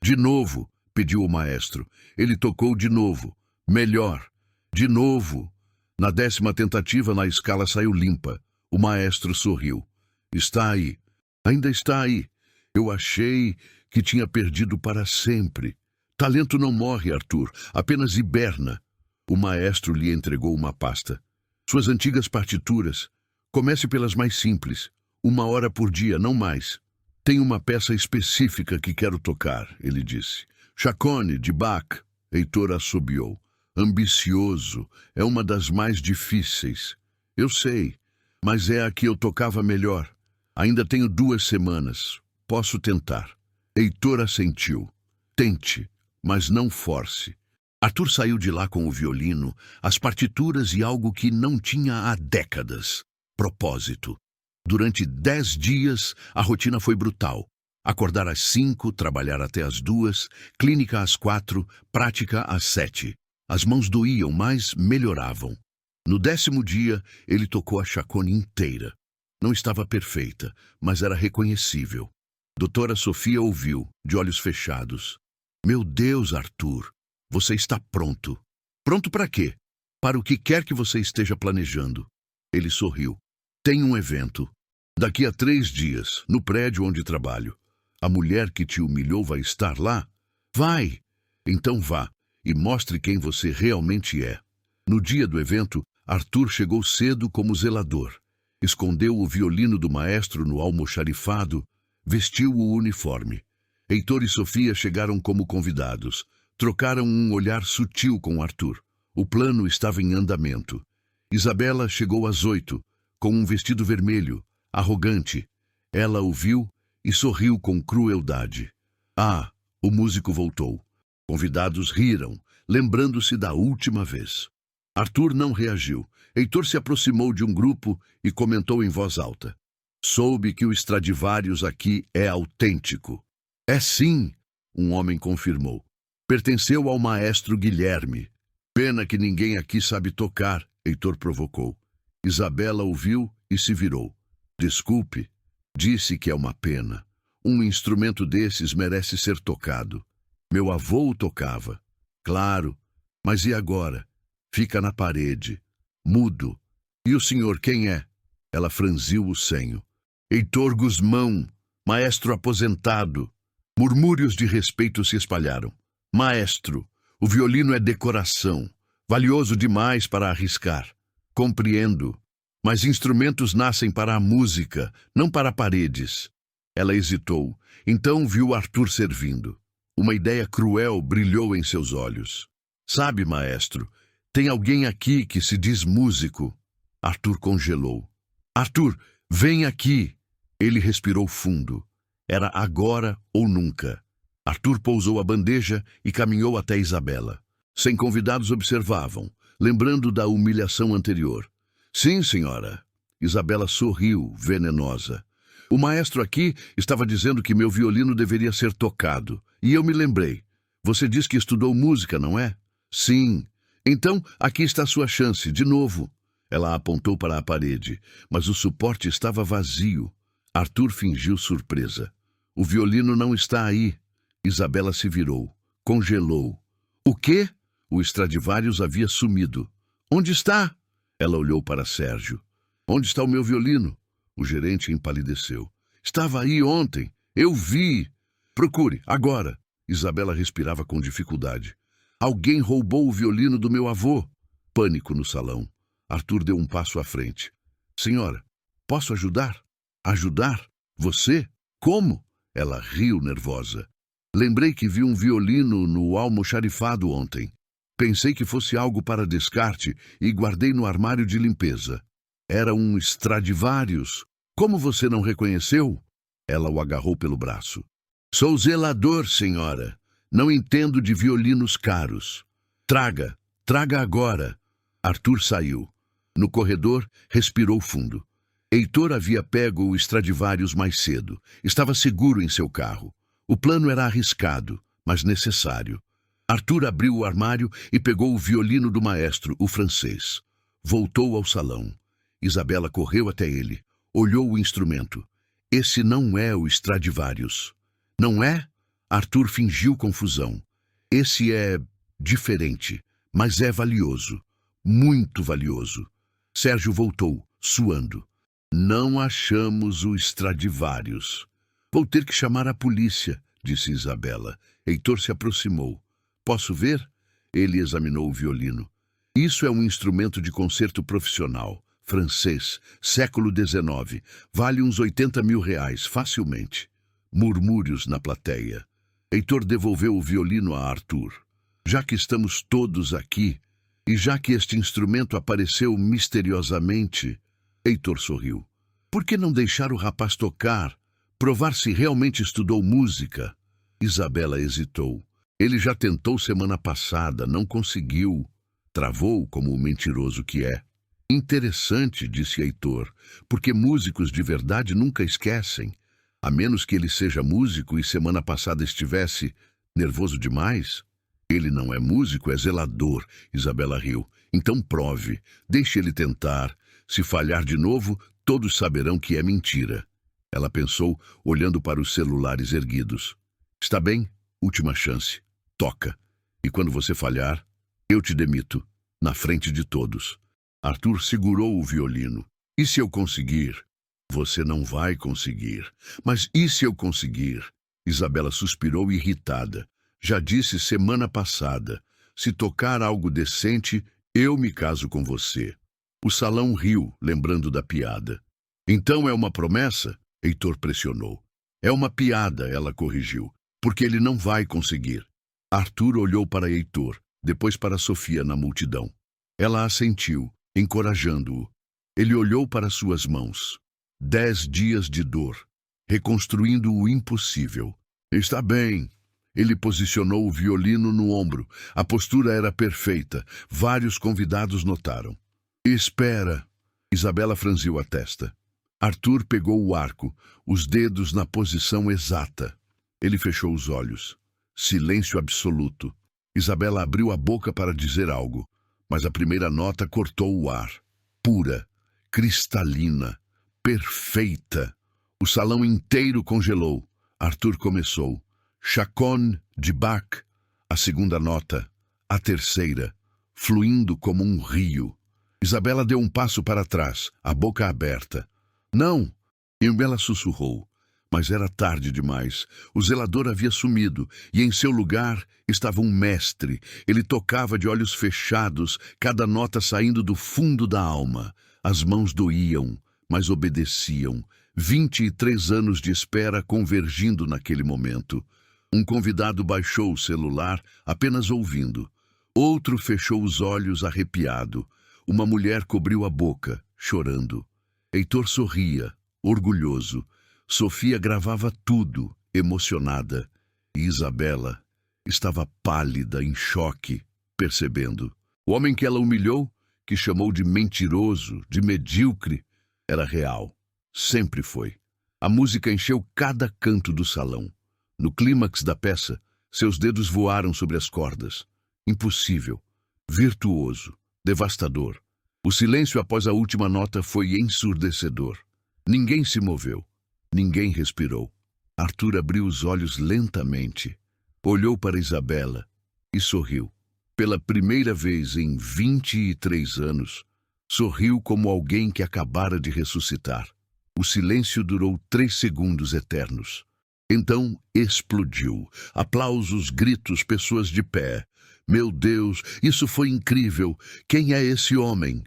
De novo, pediu o maestro. Ele tocou de novo. Melhor. De novo. Na 10ª tentativa, na escala saiu limpa. O maestro sorriu. Está aí. Ainda está aí. Eu achei que tinha perdido para sempre. Talento não morre, Arthur. Apenas hiberna. O maestro lhe entregou uma pasta. Suas antigas partituras. Comece pelas mais simples. 1 hora por dia, não mais. Tem uma peça específica que quero tocar, ele disse. Chaconne, de Bach. Heitor assobiou. Ambicioso. É uma das mais difíceis. Eu sei, mas é a que eu tocava melhor. Ainda tenho 2 semanas. Posso tentar. Heitor assentiu. Tente, mas não force. Arthur saiu de lá com o violino, as partituras e algo que não tinha há décadas. Propósito. Durante 10 dias, a rotina foi brutal. Acordar às 5, trabalhar até às 2, clínica às 4, prática às 7. As mãos doíam, mas melhoravam. No 10º dia, ele tocou a chaconne inteira. Não estava perfeita, mas era reconhecível. Doutora Sofia ouviu, de olhos fechados. Meu Deus, Arthur, você está pronto. Pronto para quê? Para o que quer que você esteja planejando. Ele sorriu. Tem um evento. Daqui a 3 dias, no prédio onde trabalho. A mulher que te humilhou vai estar lá? Vai! Então vá e mostre quem você realmente é. No dia do evento, Arthur chegou cedo como zelador. Escondeu o violino do maestro no almoxarifado, vestiu o uniforme. Heitor e Sofia chegaram como convidados. Trocaram um olhar sutil com Arthur. O plano estava em andamento. Isabela chegou às 8, com um vestido vermelho, arrogante. Ela o viu e sorriu com crueldade. Ah, o músico voltou. Convidados riram, lembrando-se da última vez. Arthur não reagiu. Heitor se aproximou de um grupo e comentou em voz alta. Soube que o Stradivarius aqui é autêntico. É sim, um homem confirmou. Pertenceu ao maestro Guilherme. Pena que ninguém aqui sabe tocar, Heitor provocou. Isabela ouviu e se virou. Desculpe, disse que é uma pena. Um instrumento desses merece ser tocado. Meu avô o tocava. Claro, mas e agora? Fica na parede. Mudo. E o senhor quem é? Ela franziu o senho. Heitor Guzmão, maestro aposentado. Murmúrios de respeito se espalharam. Maestro, o violino é decoração. Valioso demais para arriscar. Compreendo. Mas instrumentos nascem para a música, não para paredes. Ela hesitou. Então viu Arthur servindo. Uma ideia cruel brilhou em seus olhos. Sabe, maestro, tem alguém aqui que se diz músico. Arthur congelou. Arthur, vem aqui. Ele respirou fundo. Era agora ou nunca. Arthur pousou a bandeja e caminhou até Isabela. Sem convidados observavam, lembrando da humilhação anterior. Sim, senhora. Isabela sorriu, venenosa. O maestro aqui estava dizendo que meu violino deveria ser tocado. E eu me lembrei. Você diz que estudou música, não é? Sim. Então, aqui está a sua chance, de novo. Ela apontou para a parede, mas o suporte estava vazio. Arthur fingiu surpresa. O violino não está aí. Isabela se virou. Congelou. O quê? O Stradivarius havia sumido. Onde está? Ela olhou para Sérgio. Onde está o meu violino? O gerente empalideceu. Estava aí ontem. Eu vi. Procure, agora. Isabela respirava com dificuldade. Alguém roubou o violino do meu avô. Pânico no salão. Arthur deu um passo à frente. Senhora, posso ajudar? Ajudar? Você? Como? Ela riu nervosa. Lembrei que vi um violino no almoxarifado ontem. Pensei que fosse algo para descarte e guardei no armário de limpeza. Era um Stradivarius. Como você não reconheceu? Ela o agarrou pelo braço. Sou zelador, senhora. Não entendo de violinos caros. Traga agora. Arthur saiu. No corredor, respirou fundo. Heitor havia pego o Stradivarius mais cedo. Estava seguro em seu carro. O plano era arriscado, mas necessário. Arthur abriu o armário e pegou o violino do maestro, o francês. Voltou ao salão. Isabela correu até ele. Olhou o instrumento. Esse não é o Stradivarius. Não é? Arthur fingiu confusão. Esse é diferente, mas é valioso. Muito valioso. Sérgio voltou, suando. Não achamos o Stradivarius. Vou ter que chamar a polícia, disse Isabela. Heitor se aproximou. Posso ver? Ele examinou o violino. Isso é um instrumento de concerto profissional, francês, século XIX. Vale uns 80 mil reais, facilmente. Murmúrios na plateia. Heitor devolveu o violino a Arthur. Já que estamos todos aqui, e já que este instrumento apareceu misteriosamente, Heitor sorriu. Por que não deixar o rapaz tocar, provar se realmente estudou música? Isabela hesitou. Ele já tentou semana passada, não conseguiu. Travou como o mentiroso que é. Interessante, disse Heitor, porque músicos de verdade nunca esquecem. A menos que ele seja músico e semana passada estivesse nervoso demais. Ele não é músico, é zelador, Isabela riu. Então prove, deixe ele tentar. Se falhar de novo, todos saberão que é mentira. Ela pensou, olhando para os celulares erguidos. Está bem, última chance. Toca. E quando você falhar, eu te demito, na frente de todos. Arthur segurou o violino. E se eu conseguir? Você não vai conseguir. Mas e se eu conseguir? Isabela suspirou irritada. Já disse semana passada. Se tocar algo decente, eu me caso com você. O salão riu, lembrando da piada. Então é uma promessa? Heitor pressionou. É uma piada, ela corrigiu, porque ele não vai conseguir. Arthur olhou para Heitor, depois para Sofia na multidão. Ela assentiu, encorajando-o. Ele olhou para suas mãos. 10 dias de dor, reconstruindo o impossível. Está bem. Ele posicionou o violino no ombro. A postura era perfeita. Vários convidados notaram. Espera. Isabela franziu a testa. Arthur pegou o arco, os dedos na posição exata. Ele fechou os olhos. Silêncio absoluto. Isabela abriu a boca para dizer algo, mas a primeira nota cortou o ar. Pura, cristalina, perfeita. O salão inteiro congelou. Arthur começou. Chaconne de Bach. A segunda nota. A terceira. Fluindo como um rio. Isabela deu um passo para trás, a boca aberta. Não! Ela sussurrou. Mas era tarde demais. O zelador havia sumido, e em seu lugar estava um mestre. Ele tocava de olhos fechados, cada nota saindo do fundo da alma. As mãos doíam, mas obedeciam. 23 anos de espera convergindo naquele momento. Um convidado baixou o celular, apenas ouvindo. Outro fechou os olhos arrepiado. Uma mulher cobriu a boca, chorando. Heitor sorria, orgulhoso. Sofia gravava tudo, emocionada. E Isabela estava pálida, em choque, percebendo. O homem que ela humilhou, que chamou de mentiroso, de medíocre, era real. Sempre foi. A música encheu cada canto do salão. No clímax da peça, seus dedos voaram sobre as cordas. Impossível, virtuoso, devastador. O silêncio após a última nota foi ensurdecedor. Ninguém se moveu. Ninguém respirou. Arthur abriu os olhos lentamente. Olhou para Isabela e sorriu. Pela primeira vez em 23 anos, sorriu como alguém que acabara de ressuscitar. O silêncio durou 3 segundos eternos. Então explodiu. Aplausos, gritos, pessoas de pé. Meu Deus, isso foi incrível. Quem é esse homem?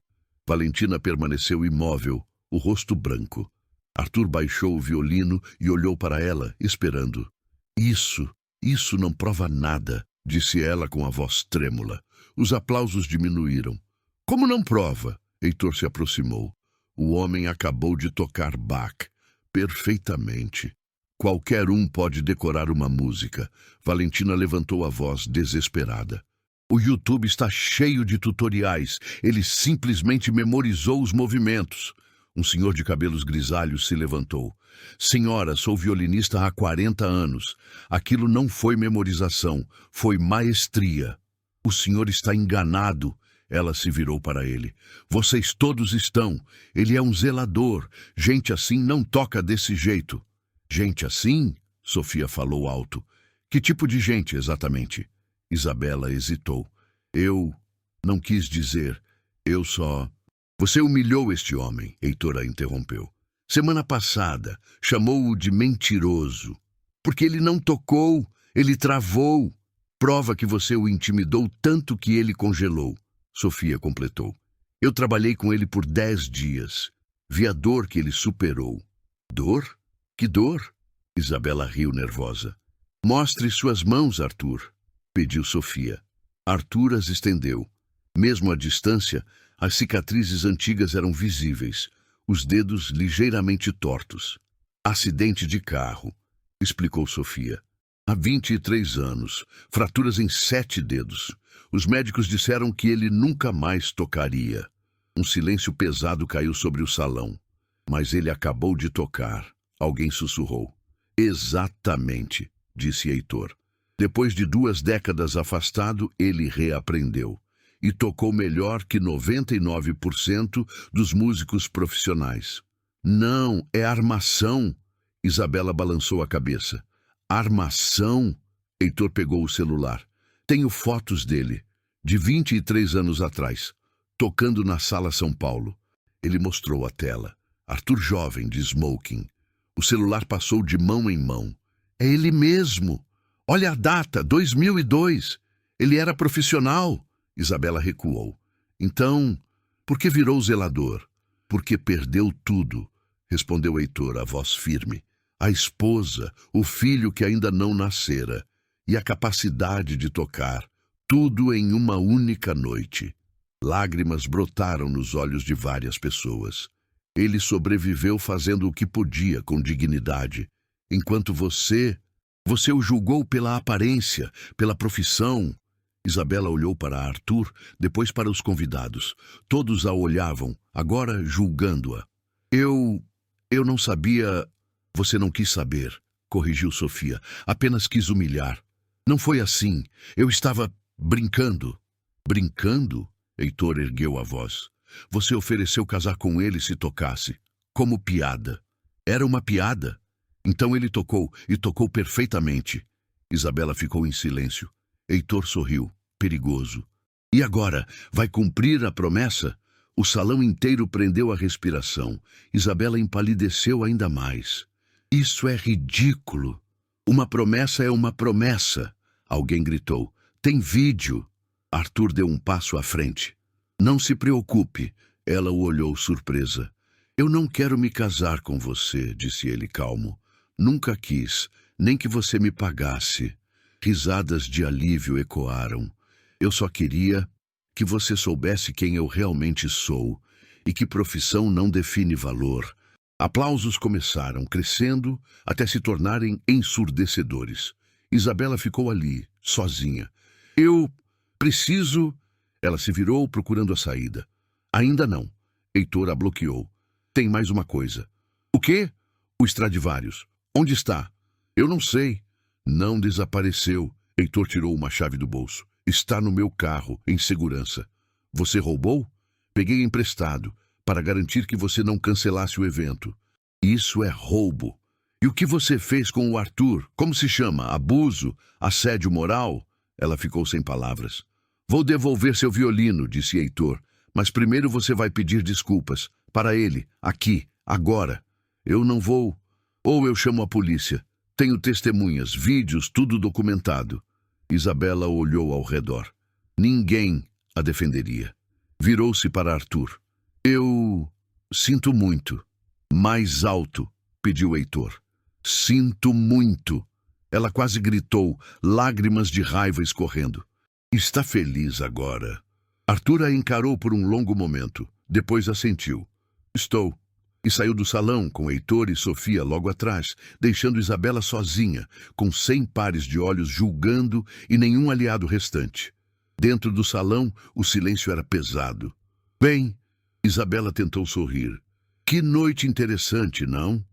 Valentina permaneceu imóvel, o rosto branco. Arthur baixou o violino e olhou para ela, esperando. Isso não prova nada, disse ela com a voz trêmula. Os aplausos diminuíram. Como não prova? Heitor se aproximou. O homem acabou de tocar Bach. Perfeitamente. Qualquer um pode decorar uma música. Valentina levantou a voz desesperada. O YouTube está cheio de tutoriais. Ele simplesmente memorizou os movimentos. Um senhor de cabelos grisalhos se levantou. Senhora, sou violinista há 40 anos. Aquilo não foi memorização, foi maestria. O senhor está enganado. Ela se virou para ele. Vocês todos estão. Ele é um zelador. Gente assim não toca desse jeito. Gente assim? Sofia falou alto. Que tipo de gente, exatamente? Isabela hesitou. Eu não quis dizer. Eu só... Você humilhou este homem, Heitor a interrompeu. Semana passada, chamou-o de mentiroso. Porque ele não tocou, ele travou. Prova que você o intimidou tanto que ele congelou. Sofia completou. Eu trabalhei com ele por 10 dias. Vi a dor que ele superou. Dor? Que dor? Isabela riu nervosa. Mostre suas mãos, Arthur, pediu Sofia. Arthur as estendeu. Mesmo à distância, as cicatrizes antigas eram visíveis, os dedos ligeiramente tortos. Acidente de carro, explicou Sofia. Há 23 anos, fraturas em 7 dedos. Os médicos disseram que ele nunca mais tocaria. Um silêncio pesado caiu sobre o salão. Mas ele acabou de tocar. Alguém sussurrou. Exatamente, disse Heitor. Depois de 2 décadas afastado, ele reaprendeu. E tocou melhor que 99% dos músicos profissionais. Não, é armação. Isabela balançou a cabeça. Armação? Heitor pegou o celular. Tenho fotos dele, de 23 anos atrás, tocando na Sala São Paulo. Ele mostrou a tela. Arthur jovem, de smoking. O celular passou de mão em mão. É ele mesmo. Olha a data, 2002. Ele era profissional. Isabela recuou. Então, por que virou zelador? Porque perdeu tudo, respondeu Heitor, a voz firme. A esposa, o filho que ainda não nascera, e a capacidade de tocar, tudo em uma única noite. Lágrimas brotaram nos olhos de várias pessoas. Ele sobreviveu fazendo o que podia com dignidade, enquanto você o julgou pela aparência, pela profissão. Isabela olhou para Arthur, depois para os convidados. Todos a olhavam, agora julgando-a. Eu não sabia... Você não quis saber, corrigiu Sofia. Apenas quis humilhar. Não foi assim. Eu estava brincando. Brincando? Heitor ergueu a voz. Você ofereceu casar com ele se tocasse. Como piada. Era uma piada. Então ele tocou, e tocou perfeitamente. Isabela ficou em silêncio. Heitor sorriu, perigoso. E agora, vai cumprir a promessa? O salão inteiro prendeu a respiração. Isabela empalideceu ainda mais. Isso é ridículo. Uma promessa é uma promessa. Alguém gritou. Tem vídeo. Arthur deu um passo à frente. Não se preocupe. Ela o olhou surpresa. Eu não quero me casar com você, disse ele calmo. Nunca quis, nem que você me pagasse. Risadas de alívio ecoaram. Eu só queria que você soubesse quem eu realmente sou e que profissão não define valor. Aplausos começaram, crescendo até se tornarem ensurdecedores. Isabela ficou ali, sozinha. Eu preciso... Ela se virou procurando a saída. Ainda não. Heitor a bloqueou. Tem mais uma coisa. O quê? O Stradivarius. Onde está? Eu não sei. Não desapareceu. Heitor tirou uma chave do bolso. Está no meu carro, em segurança. Você roubou? Peguei emprestado, para garantir que você não cancelasse o evento. Isso é roubo. E o que você fez com o Arthur? Como se chama? Abuso? Assédio moral? Ela ficou sem palavras. Vou devolver seu violino, disse Heitor. Mas primeiro você vai pedir desculpas. Para ele, aqui, agora. Eu não vou. Ou eu chamo a polícia. Tenho testemunhas, vídeos, tudo documentado. Isabela olhou ao redor. Ninguém a defenderia. Virou-se para Arthur. Eu sinto muito. Mais alto, pediu Heitor. Sinto muito. Ela quase gritou, lágrimas de raiva escorrendo. Está feliz agora? Arthur a encarou por um longo momento. Depois assentiu. Estou. E saiu do salão com Heitor e Sofia logo atrás, deixando Isabela sozinha, com 100 pares de olhos julgando e nenhum aliado restante. Dentro do salão, o silêncio era pesado. Bem, Isabela tentou sorrir. Que noite interessante, não?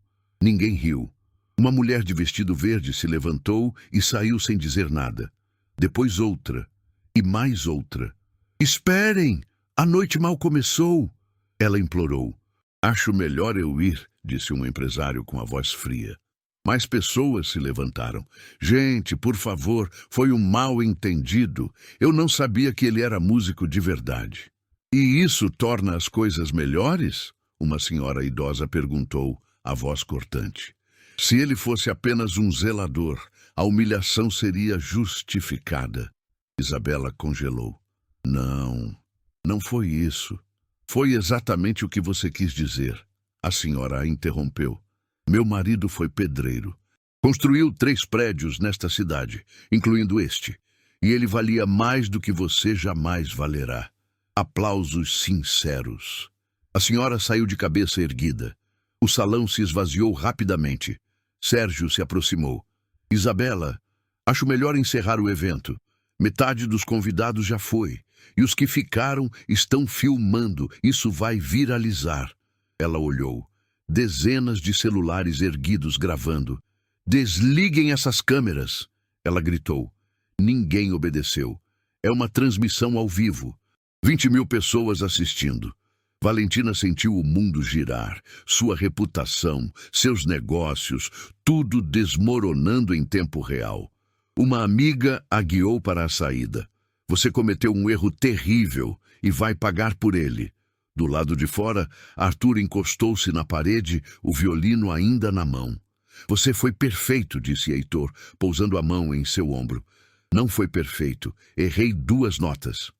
Ninguém riu. Uma mulher de vestido verde se levantou e saiu sem dizer nada. Depois outra. E mais outra. Esperem! A noite mal começou! Ela implorou. Acho melhor eu ir, disse um empresário com a voz fria. Mais pessoas se levantaram. Gente, por favor, foi um mal-entendido. Eu não sabia que ele era músico de verdade. E isso torna as coisas melhores? Uma senhora idosa perguntou, a voz cortante. Se ele fosse apenas um zelador, a humilhação seria justificada. Isabela congelou. Não foi isso. Foi exatamente o que você quis dizer. A senhora a interrompeu. Meu marido foi pedreiro. Construiu 3 prédios nesta cidade, incluindo este. E ele valia mais do que você jamais valerá. Aplausos sinceros. A senhora saiu de cabeça erguida. O salão se esvaziou rapidamente. Sérgio se aproximou. Isabela, acho melhor encerrar o evento. Metade dos convidados já foi. E os que ficaram estão filmando. Isso vai viralizar. Ela olhou. Dezenas de celulares erguidos gravando. Desliguem essas câmeras! Ela gritou. Ninguém obedeceu. É uma transmissão ao vivo. 20.000 pessoas assistindo. Valentina sentiu o mundo girar, sua reputação, seus negócios, tudo desmoronando em tempo real. Uma amiga a guiou para a saída. Você cometeu um erro terrível e vai pagar por ele. Do lado de fora, Arthur encostou-se na parede, o violino ainda na mão. Você foi perfeito, disse Heitor, pousando a mão em seu ombro. Não foi perfeito. Errei 2 notas.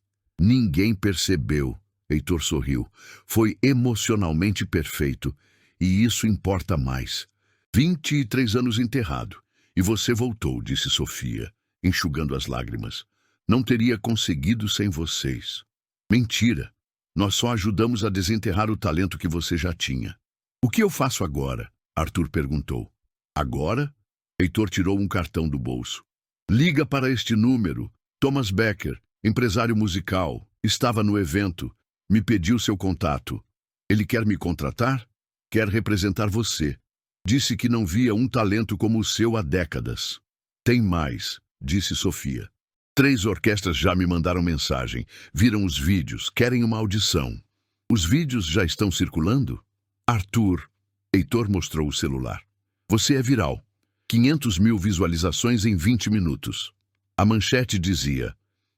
Ninguém percebeu. Heitor sorriu. Foi emocionalmente perfeito. E isso importa mais. 23 anos enterrado. E você voltou, disse Sofia, enxugando as lágrimas. Não teria conseguido sem vocês. Mentira. Nós só ajudamos a desenterrar o talento que você já tinha. O que eu faço agora? Arthur perguntou. Agora? Heitor tirou um cartão do bolso. Liga para este número. Thomas Becker, empresário musical, estava no evento. Me pediu seu contato. Ele quer me contratar? Quer representar você. Disse que não via um talento como o seu há décadas. Tem mais, disse Sofia. 3 orquestras já me mandaram mensagem. Viram os vídeos, querem uma audição. Os vídeos já estão circulando? Arthur. Heitor mostrou o celular. Você é viral. 500.000 visualizações em 20 minutos. A manchete dizia: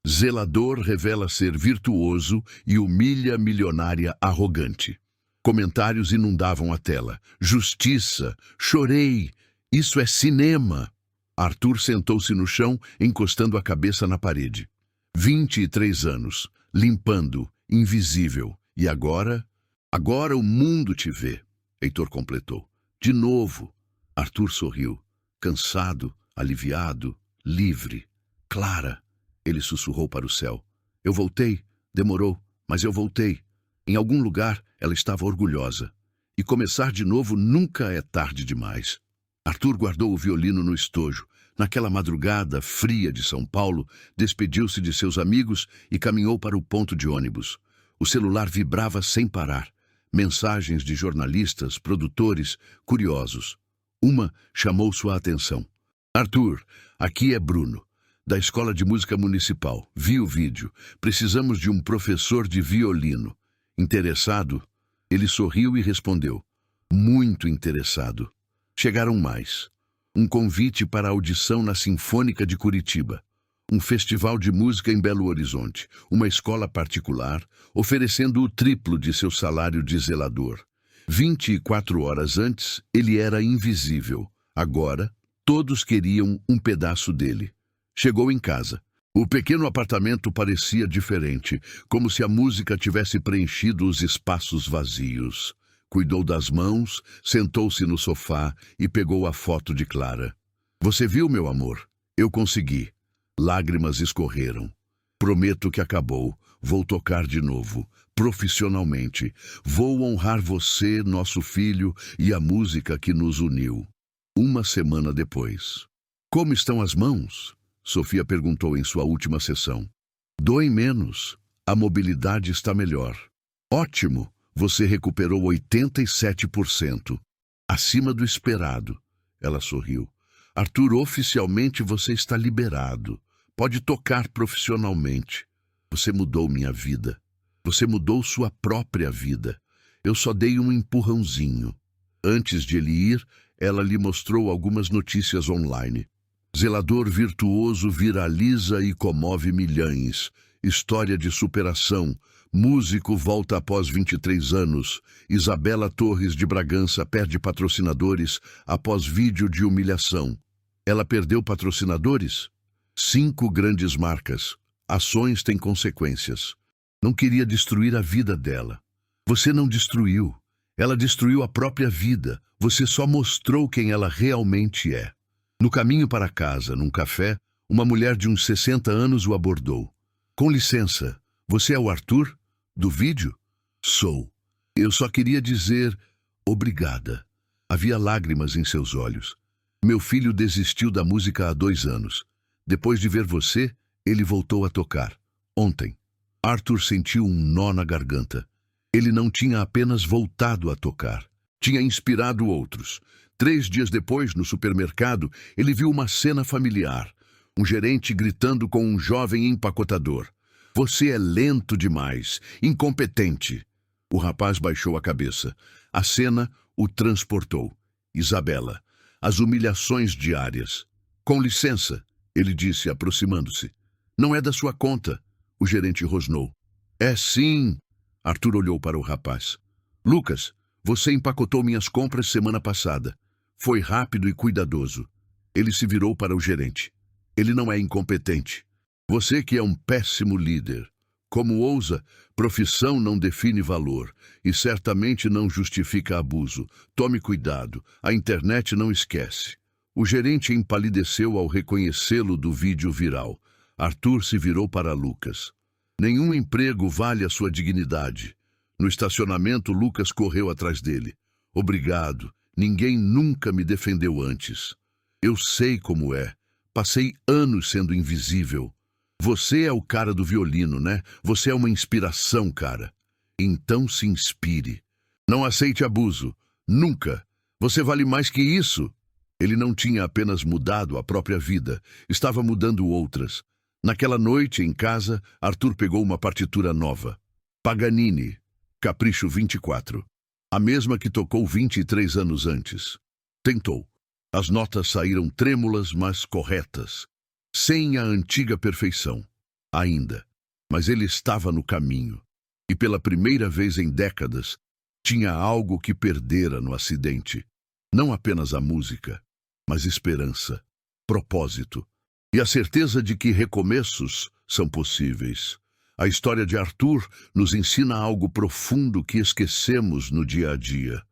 Zelador revela ser virtuoso e humilha milionária arrogante. Comentários inundavam a tela. Justiça! Chorei! Isso é cinema! Arthur sentou-se no chão, encostando a cabeça na parede. 23 anos, limpando, invisível. E agora? Agora o mundo te vê. Heitor completou. De novo. Arthur sorriu. Cansado, aliviado, livre. Clara. Ele sussurrou para o céu. Eu voltei. Demorou, mas eu voltei. Em algum lugar, ela estava orgulhosa. E começar de novo nunca é tarde demais. Arthur guardou o violino no estojo. Naquela madrugada fria de São Paulo, despediu-se de seus amigos e caminhou para o ponto de ônibus. O celular vibrava sem parar. Mensagens de jornalistas, produtores, curiosos. Uma chamou sua atenção. Arthur, aqui é Bruno, da Escola de Música Municipal. Vi o vídeo. Precisamos de um professor de violino. Interessado? Ele sorriu e respondeu. Muito interessado. Chegaram mais. Um convite para audição na Sinfônica de Curitiba. Um festival de música em Belo Horizonte. Uma escola particular, oferecendo o triplo de seu salário de zelador. 24 horas antes, ele era invisível. Agora, todos queriam um pedaço dele. Chegou em casa. O pequeno apartamento parecia diferente, como se a música tivesse preenchido os espaços vazios. Cuidou das mãos, sentou-se no sofá e pegou a foto de Clara. Você viu, meu amor? Eu consegui. Lágrimas escorreram. Prometo que acabou. Vou tocar de novo, profissionalmente. Vou honrar você, nosso filho, e a música que nos uniu. Uma semana depois. Como estão as mãos? Sofia perguntou em sua última sessão. Doem menos. A mobilidade está melhor. Ótimo! Você recuperou 87%. Acima do esperado. Ela sorriu. Arthur, oficialmente você está liberado. Pode tocar profissionalmente. Você mudou minha vida. Você mudou sua própria vida. Eu só dei um empurrãozinho. Antes de ele ir, ela lhe mostrou algumas notícias online. Zelador virtuoso viraliza e comove milhões. História de superação. Músico volta após 23 anos. Isabela Torres de Bragança perde patrocinadores após vídeo de humilhação. Ela perdeu patrocinadores? 5 grandes marcas. Ações têm consequências. Não queria destruir a vida dela. Você não destruiu. Ela destruiu a própria vida. Você só mostrou quem ela realmente é. No caminho para casa, num café, uma mulher de uns 60 anos o abordou. Com licença, você é o Arthur? Do vídeo? Sou. Eu só queria dizer obrigada. Havia lágrimas em seus olhos. Meu filho desistiu da música há 2 anos. Depois de ver você, ele voltou a tocar. Ontem. Arthur sentiu um nó na garganta. Ele não tinha apenas voltado a tocar. Tinha inspirado outros. 3 dias depois, no supermercado, ele viu uma cena familiar. Um gerente gritando com um jovem empacotador. Você é lento demais, incompetente. O rapaz baixou a cabeça. A cena o transportou. Isabela. As humilhações diárias. Com licença, ele disse, aproximando-se. Não é da sua conta. O gerente rosnou. É sim. Arthur olhou para o rapaz. Lucas, você empacotou minhas compras semana passada. Foi rápido e cuidadoso. Ele se virou para o gerente. Ele não é incompetente. Você que é um péssimo líder. Como ousa, profissão não define valor e certamente não justifica abuso. Tome cuidado, a internet não esquece. O gerente empalideceu ao reconhecê-lo do vídeo viral. Arthur se virou para Lucas. Nenhum emprego vale a sua dignidade. No estacionamento, Lucas correu atrás dele. Obrigado, ninguém nunca me defendeu antes. Eu sei como é. Passei anos sendo invisível. Você é o cara do violino, né? Você é uma inspiração, cara. Então se inspire. Não aceite abuso. Nunca. Você vale mais que isso. Ele não tinha apenas mudado a própria vida, estava mudando outras. Naquela noite, em casa, Arthur pegou uma partitura nova. Paganini, Capricho 24. A mesma que tocou 23 anos antes. Tentou. As notas saíram trêmulas, mas corretas. Sem a antiga perfeição. Ainda. Mas ele estava no caminho. E pela primeira vez em décadas, tinha algo que perdera no acidente. Não apenas a música, mas esperança, propósito. E a certeza de que recomeços são possíveis. A história de Arthur nos ensina algo profundo que esquecemos no dia a dia.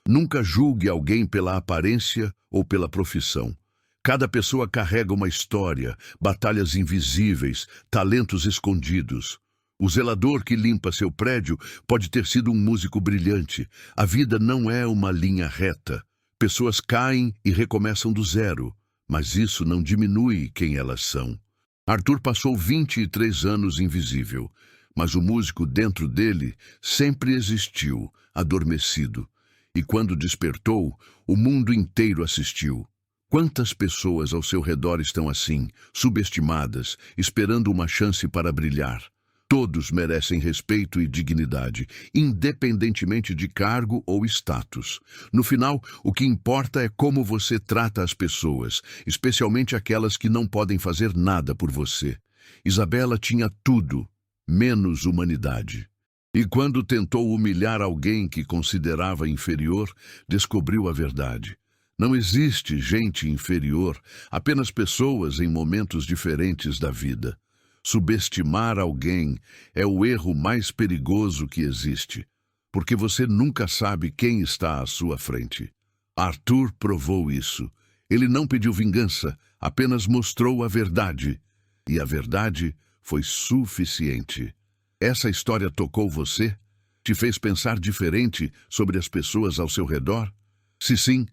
Nunca julgue alguém pela aparência ou pela profissão. Cada pessoa carrega uma história, batalhas invisíveis, talentos escondidos. O zelador que limpa seu prédio pode ter sido um músico brilhante. A vida não é uma linha reta. Pessoas caem e recomeçam do zero. mas isso não diminui quem elas são. Arthur passou 23 anos invisível, mas o músico dentro dele sempre existiu, adormecido. E quando despertou, o mundo inteiro assistiu. Quantas pessoas ao seu redor estão assim, subestimadas, esperando uma chance para brilhar? Todos merecem respeito e dignidade, independentemente de cargo ou status. No final, o que importa é como você trata as pessoas, especialmente aquelas que não podem fazer nada por você. Isabela tinha tudo, menos humanidade. E quando tentou humilhar alguém que considerava inferior, descobriu a verdade. Não existe gente inferior, apenas pessoas em momentos diferentes da vida. Subestimar alguém é o erro mais perigoso que existe, porque você nunca sabe quem está à sua frente. Arthur provou isso. Ele não pediu vingança, apenas mostrou a verdade. E a verdade foi suficiente. Essa história tocou você? Te fez pensar diferente sobre as pessoas ao seu redor? Se sim,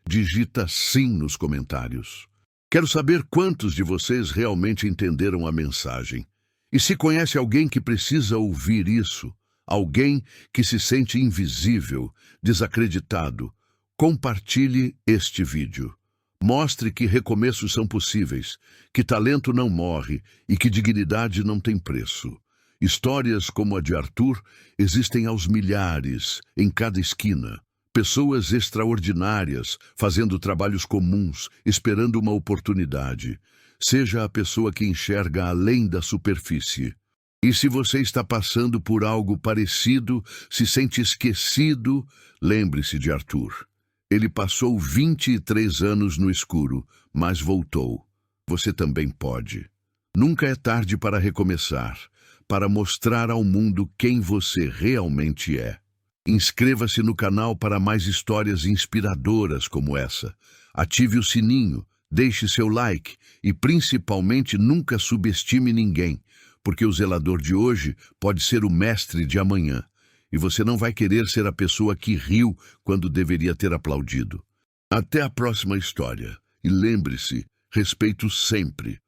digita sim nos comentários. Quero saber quantos de vocês realmente entenderam a mensagem. E se conhece alguém que precisa ouvir isso, alguém que se sente invisível, desacreditado, compartilhe este vídeo. Mostre que recomeços são possíveis, que talento não morre e que dignidade não tem preço. Histórias como a de Arthur existem aos milhares, em cada esquina. Pessoas extraordinárias, fazendo trabalhos comuns, esperando uma oportunidade. Seja a pessoa que enxerga além da superfície. E se você está passando por algo parecido, se sente esquecido, lembre-se de Arthur. Ele passou 23 anos no escuro, mas voltou. Você também pode. Nunca é tarde para recomeçar, para mostrar ao mundo quem você realmente é. Inscreva-se no canal para mais histórias inspiradoras como essa. Ative o sininho, deixe seu like e, principalmente, nunca subestime ninguém, porque o zelador de hoje pode ser o mestre de amanhã. E você não vai querer ser a pessoa que riu quando deveria ter aplaudido. Até a próxima história. E lembre-se, respeito sempre.